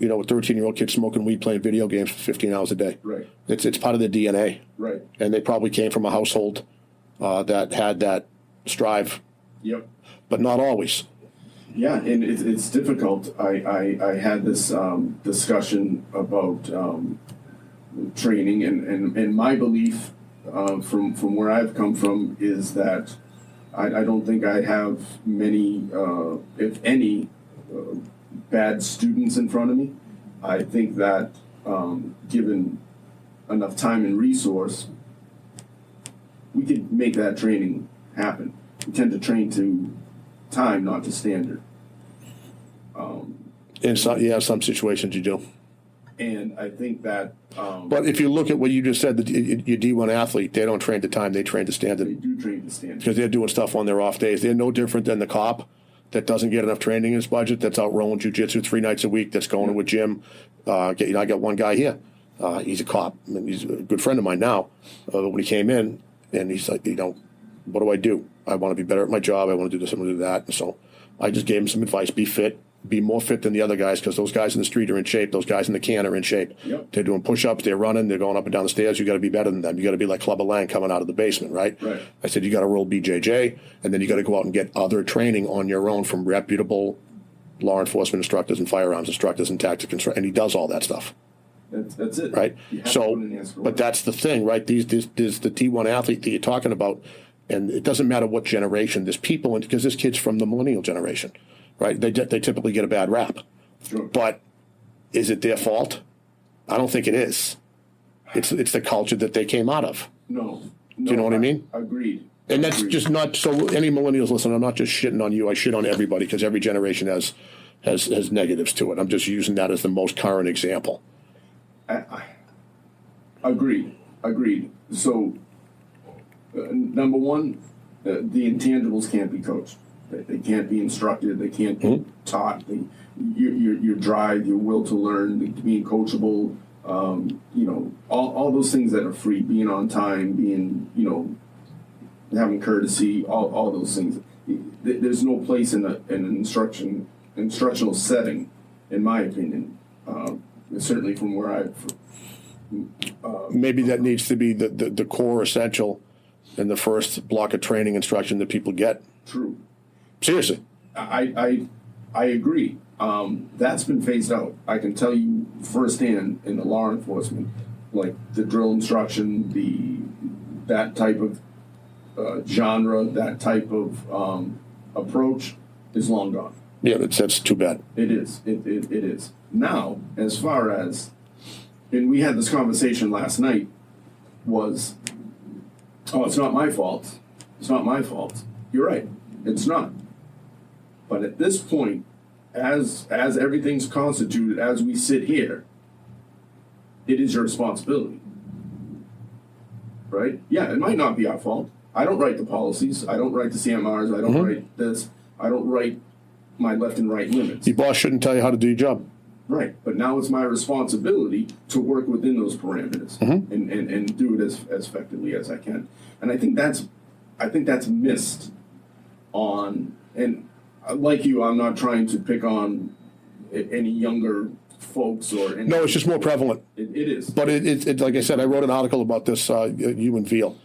13-year-old kid smoking weed, playing video games for 15 hours a day. Right. It's part of their DNA. Right. And they probably came from a household that had that strive. Yep. But not always. Yeah, and it's difficult. I had this discussion about training, and my belief from where I've come from is that I don't think I have many, if any, bad students in front of me. I think that given enough time and resource, we could make that training happen. We tend to train to time, not to standard. In some situations you do. And I think that. But if you look at what you just said, your D1 athlete, they don't train to time; they train to They standard. do train to standard. Because they're doing stuff on their off days. They're no different than the cop that doesn't get enough training in his budget. That's out rolling jujitsu 3 nights a week. That's going to a gym. I got one guy here. He's a cop. And he's a good friend of mine now. When he came in, and he's like, what do I do? I want to be better at my job. I want to do this. I want to do that. And so I just gave him some advice. Be fit. Be more fit than the other guys, because those guys in the street are in shape. Those guys in the can are in shape. Yep. They're doing push-ups. They're running. They're going up and down the stairs. You got to be better than them. You got to be like Clubber Lang coming out of the basement, right? Right. I said you got to roll BJJ, and then you got to go out and get other training on your own from reputable law enforcement instructors and firearms instructors and tactics instructors. And he does all that stuff. That's it. Right. So, but that's the thing, right? There's the T1 athlete that you're talking about, and it doesn't matter what generation. There's people, because this kid's from the millennial generation, right? They typically get a bad rap. Sure. But is it their fault? I don't think it is. It's the culture that they came out of. No. Do you know what I mean? Agreed. And that's just not so. Any millennials listen, I'm not just shitting on you. I shit on everybody, because every generation has negatives to it. I'm just using that as the most current example. Agreed. So, number one, the intangibles can't be coached. They can't be instructed. They can't be taught. Your drive, your will to learn, being coachable, all those things that are free, being on time, being, having courtesy, all those things. There's no place in an instructional setting, in my opinion. Certainly from where I've. Maybe that needs to be the core essential in the first block of training instruction that people get. True. Seriously. I agree. That's been phased out. I can tell you firsthand in the law enforcement, like the drill instruction, that type of genre, that type of approach is long gone. Yeah, that's too bad. It is. It is. Now, as far as, and we had this conversation last night, was, it's not my fault. It's not my fault. You're right. It's not. But at this point, as everything's constituted, as we sit here, it is your responsibility. Right? Yeah, it might not be our fault. I don't write the policies. I don't write the CMRs. I don't write this. I don't write my left and right limits. Your boss shouldn't tell you how to do your job. Right. But now it's my responsibility to work within those parameters and do it as effectively as I can. And I think that's missed on, and like you, I'm not trying to pick on any younger folks or any. No, it's just more prevalent. It is. But it like I said, I wrote an article about this, you and Veal.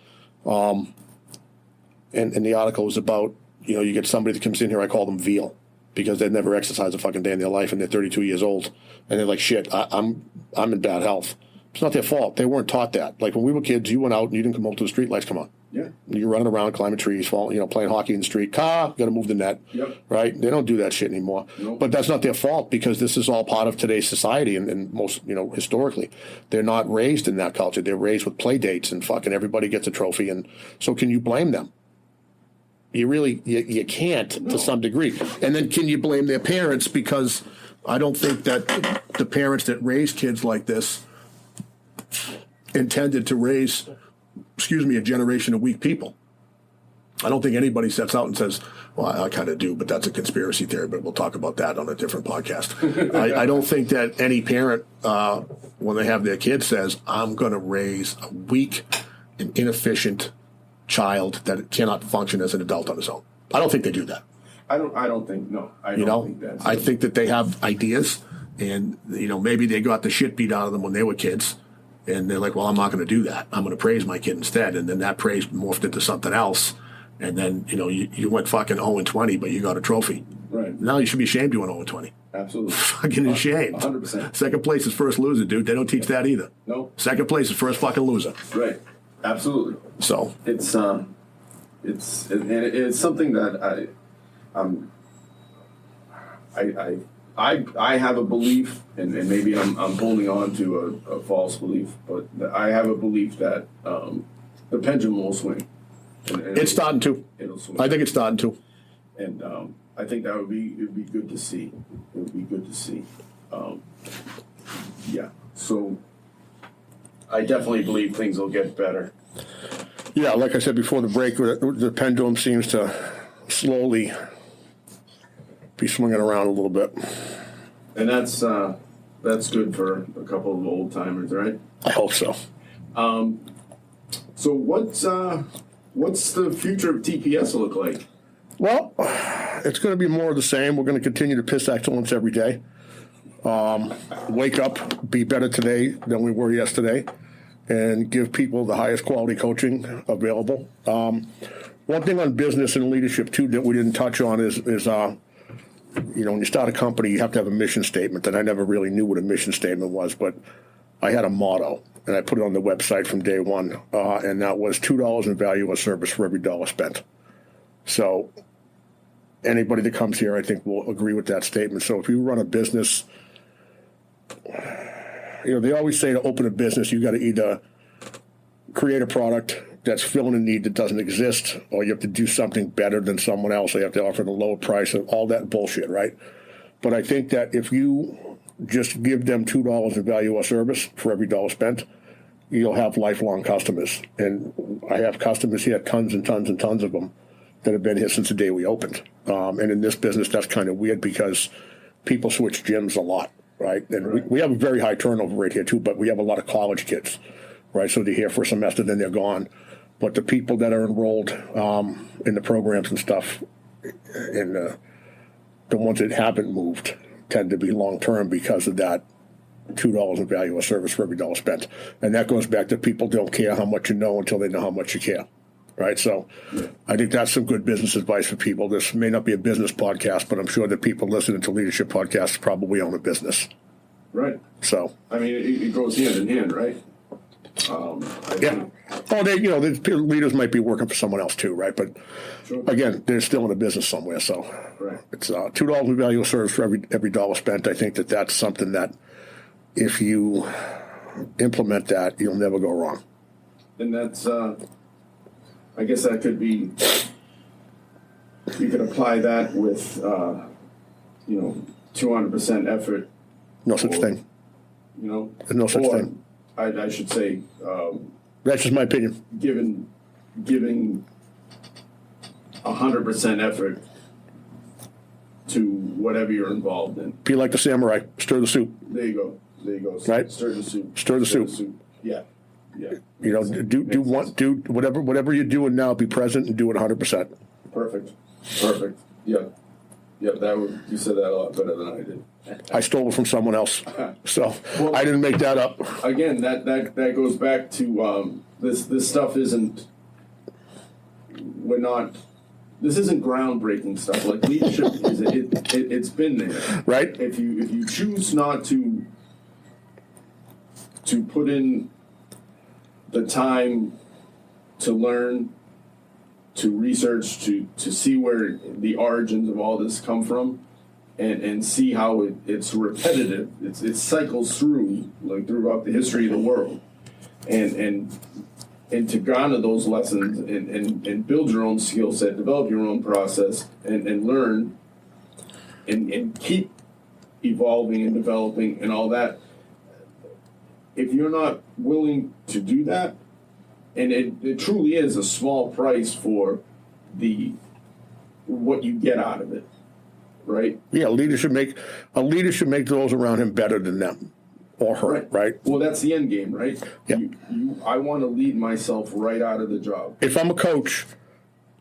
And the article was about, you get somebody that comes in here, I call them Veal, because they've never exercised a fucking day in their life and they're 32 years old. And they're like, shit, I'm in bad health. It's not their fault. They weren't taught that. Like when we were kids, you went out and you didn't come home till the street lights come on. Yeah. You're running around, climbing trees, falling, playing hockey in the street. Got to move the net. Yep. Right? They don't do that shit anymore. Nope. But that's not their fault because this is all part of today's society and most, historically. They're not raised in that culture. They're raised with play dates and fucking everybody gets a trophy. And so can you blame them? You really, you can't to some degree. And then can you blame their parents? Because I don't think that the parents that raise kids like this intended to raise, a generation of weak people. I don't think anybody sets out and says, well, I kind of do, but that's a conspiracy theory, but we'll talk about that on a different podcast. I don't think that any parent, when they have their kid, says, I'm going to raise a weak and inefficient child that cannot function as an adult on his own. I don't think they do that. I don't think, no. I don't think that's I think that they have ideas and, maybe they got the shit beat out of them when they were kids. And they're like, well, I'm not going to do that. I'm going to praise my kid instead. And then that praise morphed into something else. And then, you went fucking 0-20, but you got a trophy. Right. Now you should be ashamed you went 0-20. Absolutely. Fucking ashamed. 100%. Second place is first loser, dude. They don't teach that either. No. Second place is first fucking loser. Right. Absolutely. So. It's something that I have a belief, and maybe I'm holding on to a false belief, but I have a belief that the pendulum will swing. And it's starting to. It'll swing. I think it's starting to. And I think it would be good to see. It would be good to see. Yeah. So I definitely believe things will get better. Yeah, like I said before the break, the pendulum seems to slowly be swinging around a little bit. And that's good for a couple of old timers, right? I hope so. So what's the future of TPS look like? Well, it's going to be more of the same. We're going to continue to piss excellence every day. Wake up, be better today than we were yesterday, and give people the highest quality coaching available. One thing on business and leadership, too, that we didn't touch on is when you start a company, you have to have a mission statement, and I never really knew what a mission statement was, but I had a motto, and I put it on the website from day one, and that was $2 in value or service for every dollar spent. So anybody that comes here, I think, will agree with that statement. So if you run a business, they always say to open a business, you got to either create a product that's filling a need that doesn't exist, or you have to do something better than someone else. They have to offer the lower price and all that bullshit, right? But I think that if you just give them $2 in value or service for every dollar spent, you'll have lifelong customers. And I have customers here, tons and tons and tons of them, that have been here since the day we opened. And in this business, that's kind of weird because people switch gyms a lot, right? And we have a very high turnover rate here too, but we have a lot of college kids, right? So they're here for a semester, then they're gone. But the people that are enrolled in the programs and stuff, and the ones that haven't moved, tend to be long-term because of that $2 in value or service for every dollar spent. And that goes back to people don't care how much you know until they know how much you care. Right, so I think that's some good business advice for people. This may not be a business podcast, but I'm sure that people listening to leadership podcasts probably own a business. Right. So I mean, it goes hand in hand, right? Yeah. Oh, the leaders might be working for someone else too, right? But again, they're still in a business somewhere. So it's $2 in value of service for every dollar spent. I think that that's something that if you implement that, you'll never go wrong. And that's. I guess that could be, you could apply that with, 200% effort. No such thing. You know? There's no such thing. I should say, That's just my opinion. giving 100% effort to whatever you're involved in. Be like the samurai, stir the soup. There you go. Right. Stir the soup. Stir the soup. Yeah. You know, do whatever you're doing now. Be present and do it 100%. Perfect. Yeah. You said that a lot better than I did. I stole it from someone else, so I didn't make that up. Again, that goes back to this stuff isn't. This isn't groundbreaking stuff. Like leadership it's been there. Right. If you choose not to put in the time to learn, to research, to see where the origins of all this come from, and see how it's repetitive. It cycles through throughout the history of the world, and to garner those lessons and build your own skill set, develop your own process, and learn, and keep evolving and developing and all that. If you're not willing to do that, and it truly is a small price for what you get out of it, right? Yeah, a leader should make those around him better than them or her, right? Well, that's the end game, right? Yeah. I want to lead myself right out of the job. If I'm a coach,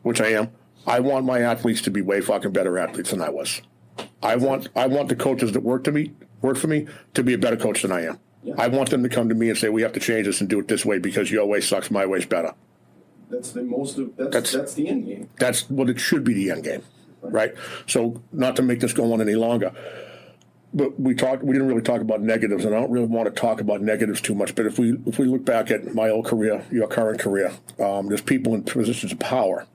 which I am, I want my athletes to be way fucking better athletes than I was. I want the coaches that work for me to be a better coach than I am. Yeah. I want them to come to me and say, we have to change this and do it this way because your way sucks, my way's better. That's the end game. That's what it should be, the end game, right? So not to make this go on any longer, but we didn't really talk about negatives, and I don't really want to talk about negatives too much, but if we look back at my old career, your current career, there's people in positions of power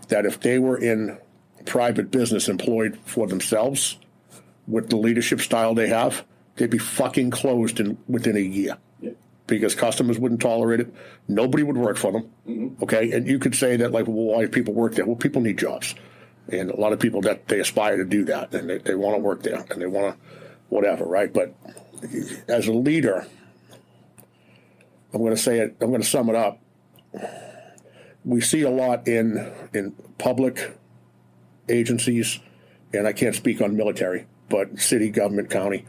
that if they were in private business employed for themselves with the leadership style they have, they'd be fucking closed within a year. Yeah. Because customers wouldn't tolerate it. Nobody would work for them. Mm-hmm. Okay. And you could say that, like, well, why do people work there? Well, people need jobs. And a lot of people that they aspire to do that, and they want to work there, and they want to whatever, right? But as a leader, I'm going to sum it up. We see a lot in public agencies, and I can't speak on military, but city, government, county.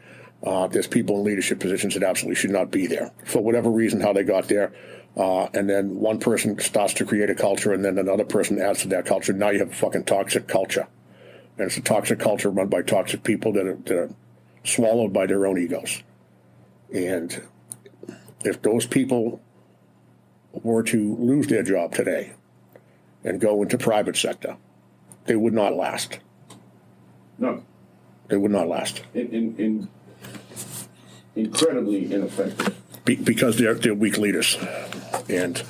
There's people in leadership positions that absolutely should not be there for whatever reason, how they got there. And then one person starts to create a culture, and then another person adds to that culture. Now you have a fucking toxic culture. And it's a toxic culture run by toxic people that are swallowed by their own egos. And if those people were to lose their job today and go into private sector, they would not last. No. They would not last. Incredibly ineffective. Because they're weak leaders. And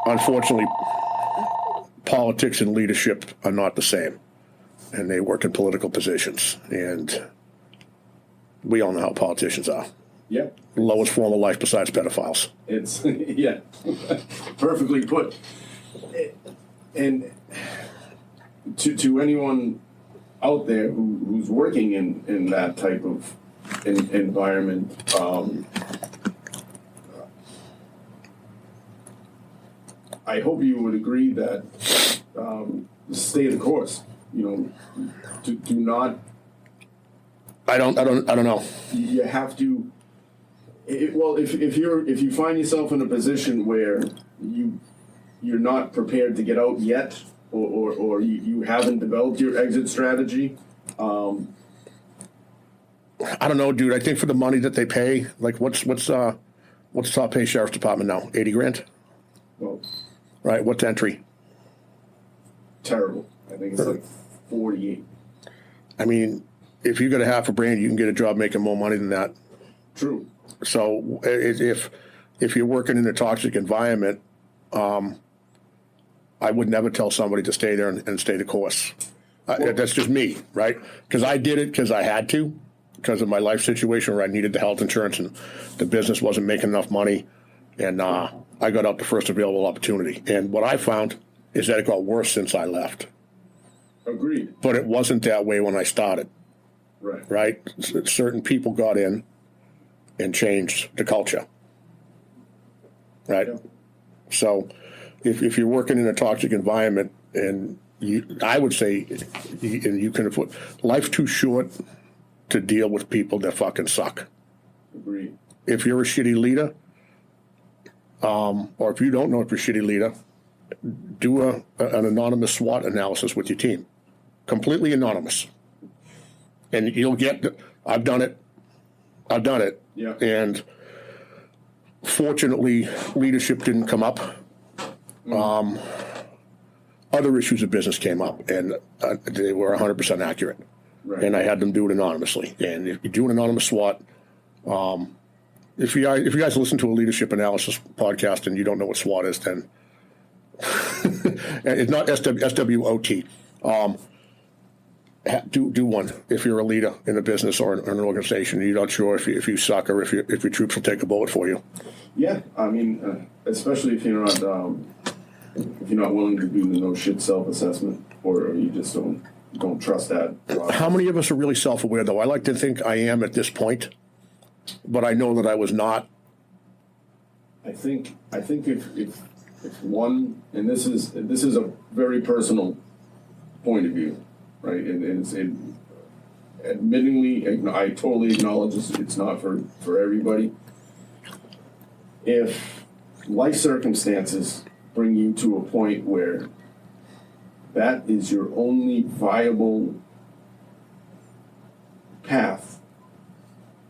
unfortunately, politics and leadership are not the same. And they work in political positions. And we all know how politicians are. Yeah. Lowest form of life besides pedophiles. It's, yeah, perfectly put. And to anyone out there who's working in that type of environment, I hope you would agree that stay the course. You know, do not. I don't know. You have to. If you find yourself in a position where you're not prepared to get out yet, or you haven't developed your exit strategy. I don't know, dude. I think for the money that they pay, like what's top pay sheriff's department now? $80,000, Well, right? What's entry? terrible. I think it's like 48. I mean, if you got a half a brain, you can get a job making more money than that. True. So if you're working in a toxic environment, I would never tell somebody to stay there and stay the course. That's just me, right? Because I did it because I had to, because of my life situation where I needed the health insurance and the business wasn't making enough money. And I got out the first available opportunity. And what I found is that it got worse since I left. Agreed. But it wasn't that way when I started. Right. Right? Certain people got in and change the culture. Right? Yeah. So if you're working in a toxic environment, and I would say, and you can afford, life's too short to deal with people that fucking suck. Agreed. If you're a shitty leader, or if you don't know if you're a shitty leader, do an anonymous SWOT analysis with your team. Completely anonymous. And you'll get, I've done it. Yeah. And fortunately, leadership didn't come up. Other issues of business came up, and they were 100% accurate. Right. And I had them do it anonymously. And if you do an anonymous SWOT, if you guys listen to a leadership analysis podcast and you don't know what SWOT is, then it's not SWOT. Do one if you're a leader in a business or an organization and you're not sure if you suck or if your troops will take a bullet for you. Yeah, I mean, especially if you're not willing to do the no shit self assessment, or you just don't trust that. How many of us are really self-aware, though? I like to think I am at this point, but I know that I was not. I think if one, and this is a very personal point of view, right? And it's admittingly, I totally acknowledge it's not for everybody. If life circumstances bring you to a point where that is your only viable path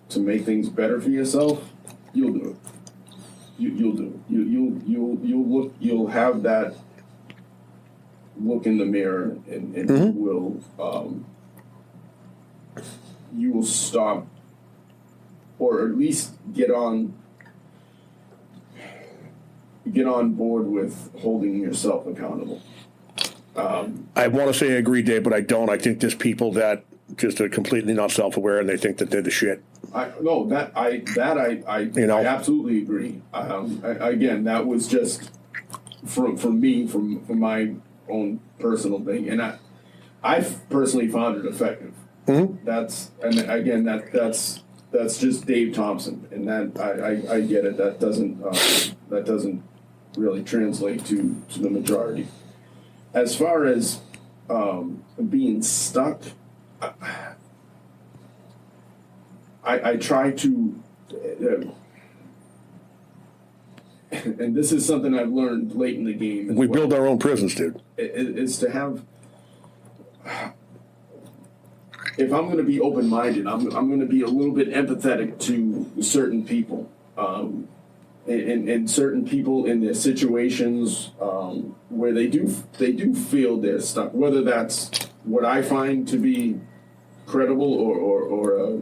to make things better for yourself, you'll do it. You'll do it. You'll have that look in the mirror, and you will stop, or at least get on board with holding yourself accountable. I want to say I agree, Dave, but I don't. I think there's people that just are completely not self-aware and they think that they're the shit. I absolutely agree. Again, that was just from me, from my own personal thing, and I personally found it effective. Mm-hmm. That's just Dave Thompson, and that I get it. That doesn't really translate to the majority. As far as being stuck, I try to, and this is something I've learned late in the game. We build our own prisons, dude. Is to have. If I'm going to be open-minded, I'm going to be a little bit empathetic to certain people, and certain people in their situations where they do feel they're stuck. Whether that's what I find to be credible or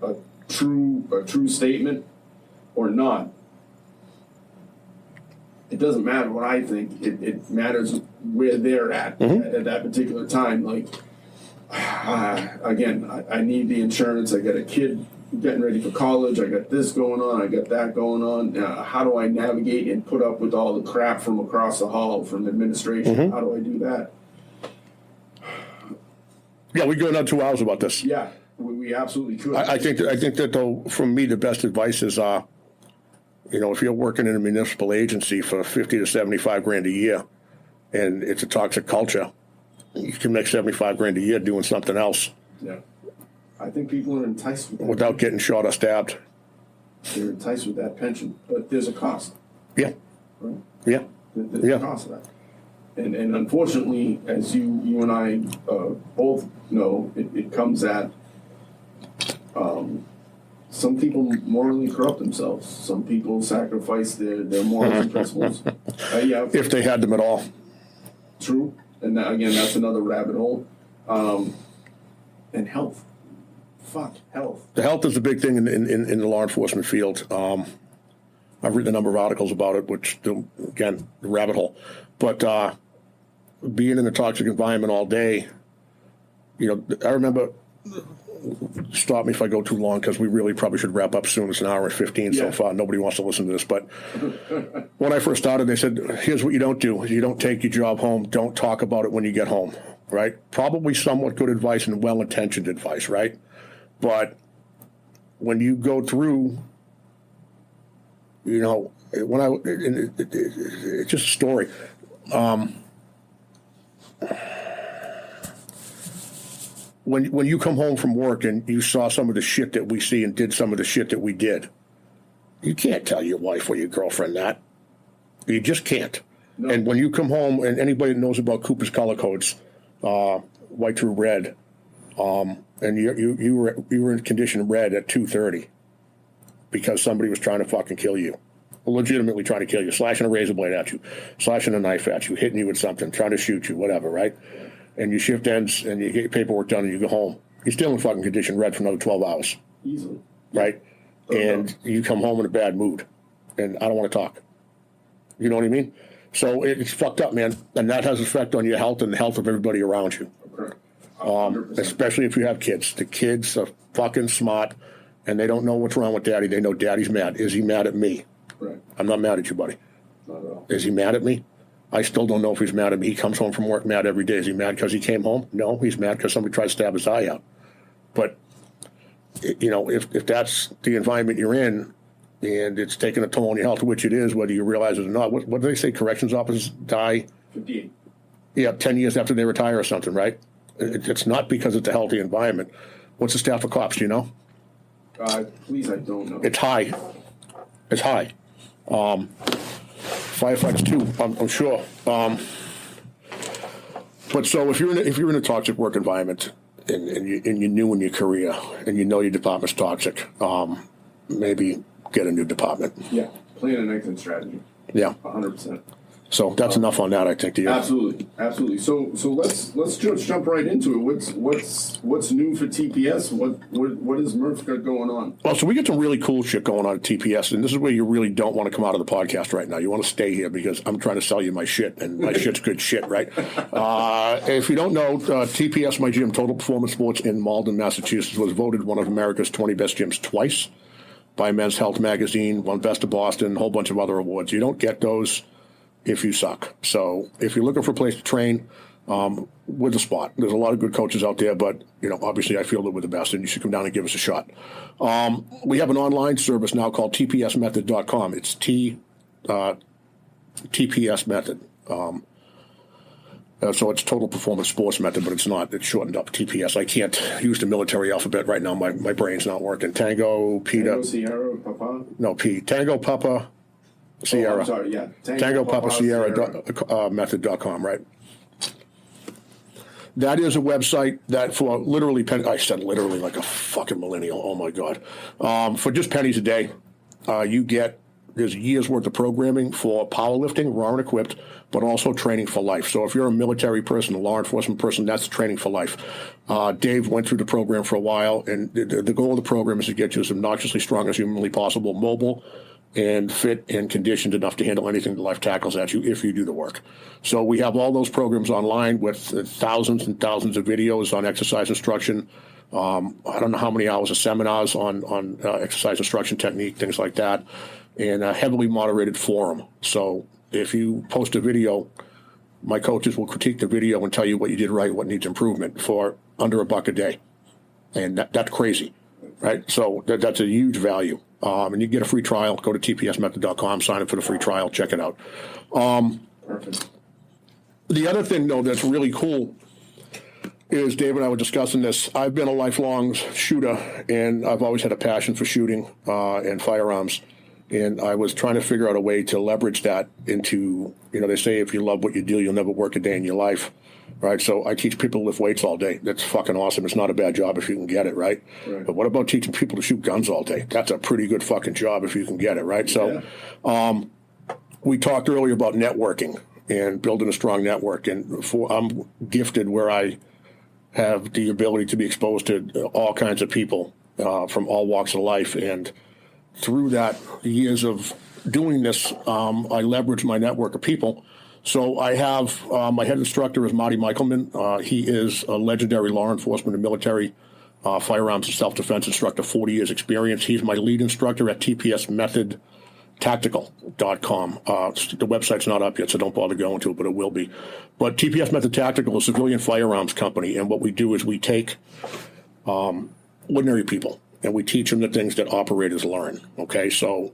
a true statement or not, it doesn't matter what I think. It matters where they're at that particular time. Like, again, I need the insurance. I got a kid getting ready for college. I got this going on. I got that going on. How do I navigate and put up with all the crap from across the hall from the administration? Mm-hmm. How do I do that? Yeah, we go another 2 hours about this. Yeah, we absolutely could. I think that though, from me, the best advice is, if you're working in a municipal agency for 50 to 75 grand a year, and it's a toxic culture, you can make 75 grand a year doing something else. Yeah. I think people are enticed with that. Without getting shot or stabbed. They're enticed with that pension, but there's a cost. Yeah. Right? Yeah. There's a cost of that. And unfortunately, as you and I both know, it comes at some people morally corrupt themselves. Some people sacrifice their morals and principles. If they had them at all. True. And again, that's another rabbit hole. And health. Fuck, health. The health is a big thing in the law enforcement field. I've written a number of articles about it, which, again, the rabbit hole. But being in a toxic environment all day, I remember, stop me if I go too long, because we really probably should wrap up soon. It's an hour and 15 so far. Nobody wants to listen to this. But when I first started, they said, here's what you don't do. You don't take your job home. Don't talk about it when you get home, right? Probably somewhat good advice and well-intentioned advice, right? But when you go through, it's just a story. When you come home from work and you saw some of the shit that we see and did some of the shit that we did, you can't tell your wife or your girlfriend that. You just can't. No. And when you come home, and anybody that knows about Cooper's color codes, white through red, and you were in condition red at 2:30 because somebody was trying to fucking kill you, legitimately trying to kill you, slashing a razor blade at you, slashing a knife at you, hitting you with something, trying to shoot you, whatever, right? And you shift ends and you get your paperwork done and you go home. You're still in fucking condition red for another 12 hours. Easily. Right? And you come home in a bad mood. And I don't want to talk. You know what I mean? So it's fucked up, man. And that has an effect on your health and the health of everybody around you. Okay. Especially if you have kids. The kids are fucking smart and they don't know what's wrong with daddy. They know daddy's mad. Is he mad at me? Right. I'm not mad at you, buddy. Not at all. Is he mad at me? I still don't know if he's mad at me. He comes home from work mad every day. Is he mad because he came home? No, he's mad because somebody tried to stab his eye out. But, if that's the environment you're in and it's taking a toll on your health, which it is, whether you realize it or not, what do they say? Corrections officers die? 58. Yeah, 10 years after they retire or something, right? It's not because it's a healthy environment. What's the staff of cops, do you know? Please, I don't know. It's high. It's high. Firefighters too, I'm sure. But so if you're in a toxic work environment and you're new in your career and you know your department's toxic, maybe get a new department. Yeah, plan an exit strategy. Yeah, 100%. So that's enough on that, I think. Absolutely. So let's just jump right into it. What's new for TPS? What has Murph got going on? Well, so we got some really cool shit going on at TPS, and this is where you really don't want to come out of the podcast right now. You want to stay here because I'm trying to sell you my shit, and my shit's good shit, right? If you don't know, TPS, my gym, Total Performance Sports in Malden, Massachusetts, was voted one of America's 20 best gyms twice by Men's Health magazine, won Best of Boston, a whole bunch of other awards. You don't get those if you suck. So if you're looking for a place to train, with a spot. There's a lot of good coaches out there, but obviously I feel that we're the best, and you should come down and give us a shot. We have an online service now called tpsmethod.com. It's TPS Method. So it's Total Performance Sports Method, but it's not. It's shortened up TPS. I can't use the military alphabet right now. My brain's not working. Tango, Peter. Tango, Sierra, Papa? No, P. Tango, Papa, Sierra. Oh, I'm sorry, yeah. Tango, Papa, Sierra, method.com, right? That is a website that for literally, I said literally like a fucking millennial. Oh my God. For just pennies a day, there's a year's worth of programming for powerlifting, raw and equipped, but also training for life. So if you're a military person, a law enforcement person, that's training for life. Dave went through the program for a while, and the goal of the program is to get you as obnoxiously strong as humanly possible, mobile, and fit and conditioned enough to handle anything that life tackles at you if you do the work. So we have all those programs online with thousands and thousands of videos on exercise instruction. I don't know how many hours of seminars on exercise instruction technique, things like that, and a heavily moderated forum. So if you post a video, my coaches will critique the video and tell you what you did right, what needs improvement for under $1 a day. And that's crazy, right? So that's a huge value. And you get a free trial. Go to tpsmethod.com, sign up for the free trial, check it out. Perfect. The other thing, though, that's really cool is Dave and I were discussing this. I've been a lifelong shooter, and I've always had a passion for shooting and firearms. And I was trying to figure out a way to leverage that into, they say if you love what you do, you'll never work a day in your life. Right, so I teach people to lift weights all day. That's fucking awesome. It's not a bad job if you can get it, right? But what about teaching people to shoot guns all day? That's a pretty good fucking job if you can get it, right? So we talked earlier about networking and building a strong network. And I'm gifted where I have the ability to be exposed to all kinds of people from all walks of life. And through that years of doing this, I leverage my network of people. So I have my head instructor is Marty Michaelman. He is a legendary law enforcement and military firearms and self-defense instructor, 40 years experience. He's my lead instructor at tpsmethodtactical.com. The website's not up yet, so don't bother going to it, but it will be. But TPS Method Tactical is a civilian firearms company, and what we do is we take ordinary people and we teach them the things that operators learn. Okay, so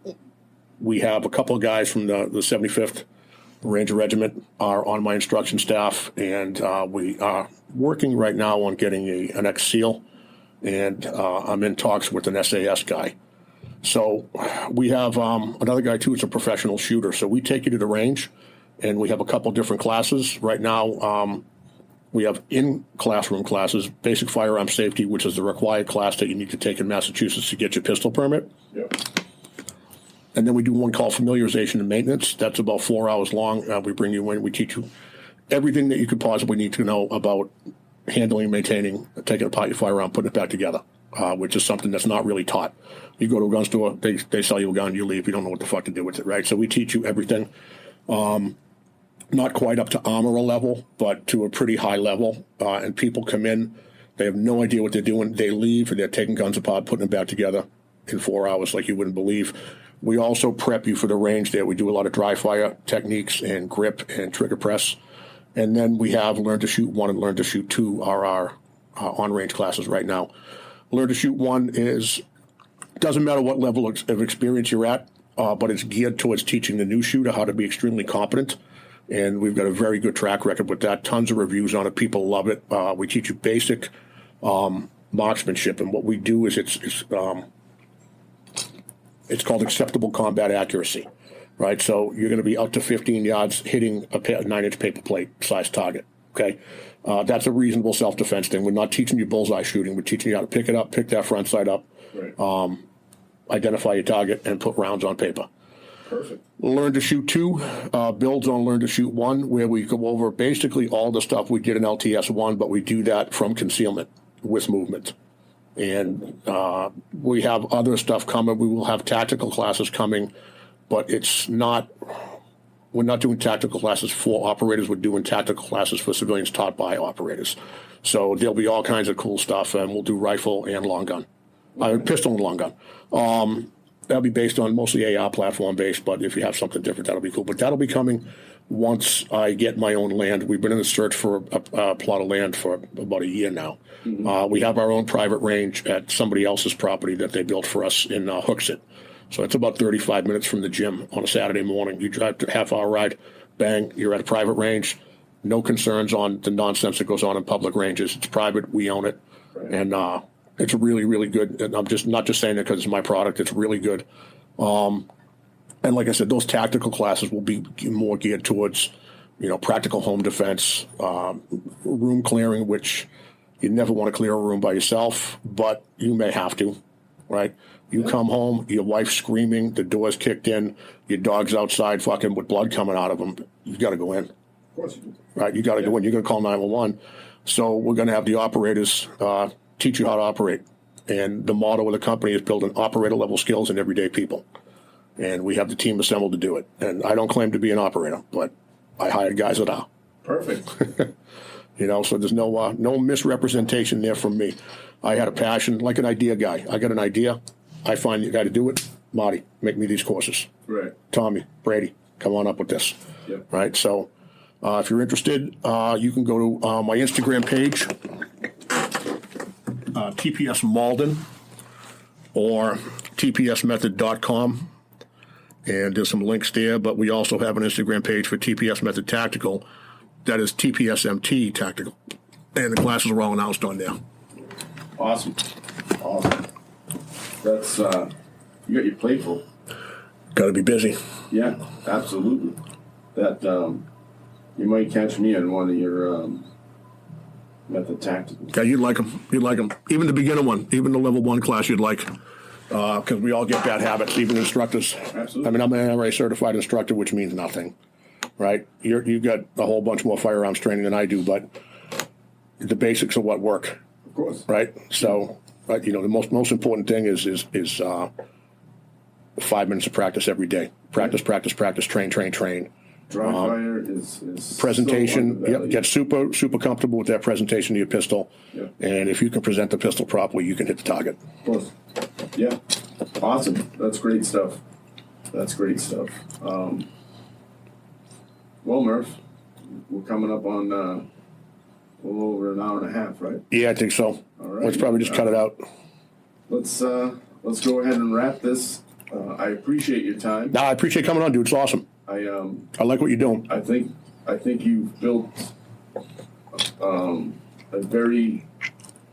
we have a couple of guys from the 75th Ranger Regiment are on my instruction staff, and we are working right now on getting an ex-SEAL, and I'm in talks with an SAS guy. So we have another guy too. It's a professional shooter. So we take you to the range, and we have a couple different classes right now. We have in-classroom classes, basic firearm safety, which is the required class that you need to take in Massachusetts to get your pistol permit. Yep. And then we do one called familiarization and maintenance. That's about 4 hours long. We bring you in. We teach you everything that you could possibly need to know about handling, maintaining, taking apart your firearm, putting it back together, which is something that's not really taught. You go to a gun store, they sell you a gun, you leave, you don't know what the fuck to do with it, right? So we teach you everything. Not quite up to armorer level, but to a pretty high level. And people come in, they have no idea what they're doing. They leave, and they're taking guns apart, putting them back together in 4 hours like you wouldn't believe. We also prep you for the range there. We do a lot of dry fire techniques and grip and trigger press. And then we have Learn to Shoot 1 and Learn to Shoot 2 are our on-range classes right now. Learn to Shoot 1 doesn't matter what level of experience you're at, but it's geared towards teaching the new shooter how to be extremely competent. And we've got a very good track record with that. Tons of reviews on it. People love it. We teach you basic marksmanship, and what we do is it's called acceptable combat accuracy, right? So you're going to be up to 15 yards hitting a 9-inch paper plate size target. Okay, that's a reasonable self-defense thing. We're not teaching you bullseye shooting. We're teaching you how to pick it up, pick that front sight up, Right. Identify your target, and put rounds on paper. Perfect. Learn to Shoot 2 builds on Learn to Shoot 1, where we go over basically all the stuff we did in LTS 1, but we do that from concealment with movement. And we have other stuff coming. We will have tactical classes coming, but we're not doing tactical classes for operators. We're doing tactical classes for civilians taught by operators. So there'll be all kinds of cool stuff, and we'll do rifle and long gun, pistol and long gun. That'll be based on mostly AR platform based, but if you have something different, that'll be cool. But that'll be coming once I get my own land. We've been in the search for a plot of land for about a year now. Mm-hmm. We have our own private range at somebody else's property that they built for us in Hooksett. So it's about 35 minutes from the gym on a Saturday morning. You drive a half-hour ride, bang, you're at a private range. No concerns on the nonsense that goes on in public ranges. It's private. We own it. Right. And it's really, really good. And I'm just not just saying it because it's my product. It's really good. And like I said, those tactical classes will be more geared towards, practical home defense, room clearing, which you never want to clear a room by yourself, but you may have to, right? You come home, your wife's screaming, the door's kicked in, your dog's outside fucking with blood coming out of him. You got to go in. Of course you do. Right? You got to go in. You're going to call 911. So we're going to have the operators teach you how to operate. And the motto of the company is building operator-level skills in everyday people. And we have the team assembled to do it. And I don't claim to be an operator, but I hired guys that are. Perfect. So there's no misrepresentation there from me. I had a passion, like an idea guy. I got an idea. I find the guy to do it. Marty, make me these courses. Right. Tommy, Brady, come on up with this. Yep. Right. So if you're interested, you can go to my Instagram page, TPS Malden, or tpsmethod.com. And there's some links there, but we also have an Instagram page for TPS Method Tactical. That is TPSMT Tactical. And the classes are all announced on there. Awesome. That's, you got your plate full. Got to be busy. Yeah, absolutely. That, you might catch me on one of your, Method Tactical. Yeah, you'd like them. You'd like them. Even the beginner one, even the level 1 class you'd like. Because we all get bad habits, even instructors. Absolutely. I mean, I'm an NRA certified instructor, which means nothing, right? You've got a whole bunch more firearms training than I do, but the basics of what work. Of course. Right? So, right, the most important thing is 5 minutes of practice every day. Practice, train. Dry fire is presentation. So Get super comfortable with that presentation of your pistol. Yep. And if you can present the pistol properly, you can hit the target. Of course. Yeah. Awesome. That's great stuff. Well, Murph, we're coming up on a little over an hour and a half, right? Yeah, I think so. All right. Let's probably just cut it out. let's go ahead and wrap this. I appreciate your time. Nah, I appreciate coming on, dude. It's awesome. I like what you're doing. I think you've built a very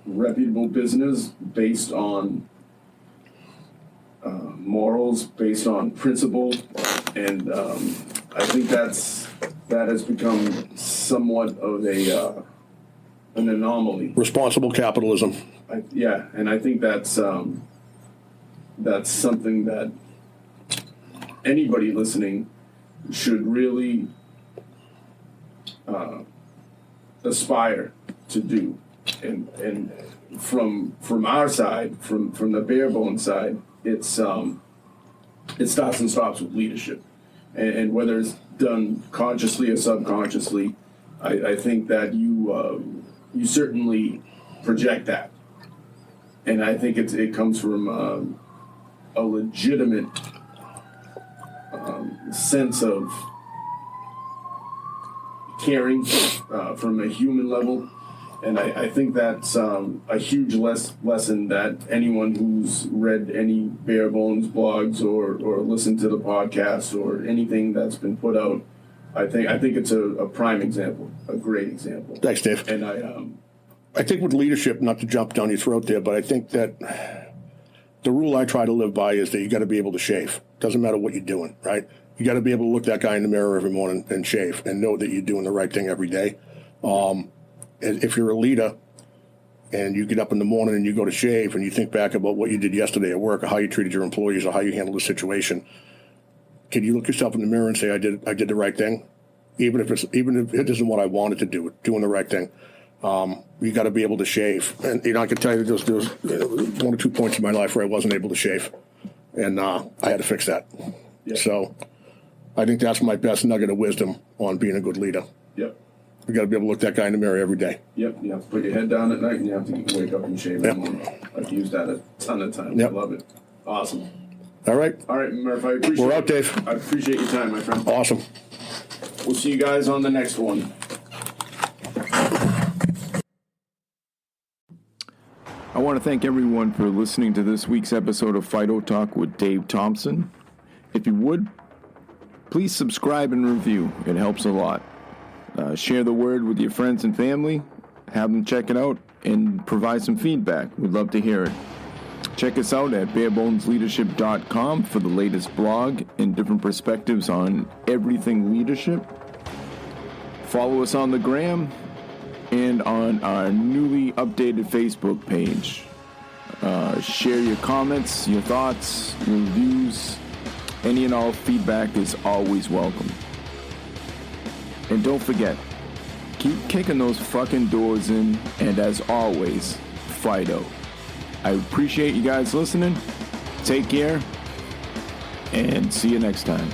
reputable business based on morals, based on principle, and I think that has become somewhat of an anomaly. Responsible capitalism. And I think that's something that anybody listening should really aspire to do. And from our side, from the bare bones side, it starts and stops with leadership. And whether it's done consciously or subconsciously, I think that you certainly project that. And I think it comes from a legitimate sense of caring from a human level. And I think that's a huge lesson that anyone who's read any bare bones blogs or listened to the podcast or anything that's been put out, I think it's a prime example, a great example. Thanks, Dave. And I think with leadership, not to jump down your throat there, but I think that the rule I try to live by is that you got to be able to shave. Doesn't matter what you're doing, right? You got to be able to look that guy in the mirror every morning and shave and know that you're doing the right thing every day. And if you're a leader and you get up in the morning and you go to shave and you think back about what you did yesterday at work or how you treated your employees or how you handled the situation, can you look yourself in the mirror and say, I did the right thing? Even if it isn't what I wanted to do, doing the right thing. You got to be able to shave. And, I can tell you there was 1 or 2 points in my life where I wasn't able to shave. And I had to fix that. Yeah. So I think that's my best nugget of wisdom on being a good leader. Yep. You got to be able to look that guy in the mirror every day. Yep, you have to put your head down at night and you have to wake up and shave in the morning. I've used that a ton of times. Yep. I love it. Awesome. All right. All right, Murph, I appreciate We're out, Dave. I appreciate your time, my friend. Awesome. We'll see you guys on the next one. I want to thank everyone for listening to this week's episode of F.I.D.O Talk with Dave Thompson. If you would, please subscribe and review. It helps a lot. Share the word with your friends and family. Have them check it out and provide some feedback. We'd love to hear it. Check us out at barebonesleadership.com for the latest blog and different perspectives on everything leadership. Follow us on the gram and on our newly updated Facebook page. Share your comments, your thoughts, your reviews. Any and all feedback is always welcome. And don't forget, keep kicking those fucking doors in, and as always, F.I.D.O. I appreciate you guys listening. Take care, and see you next time.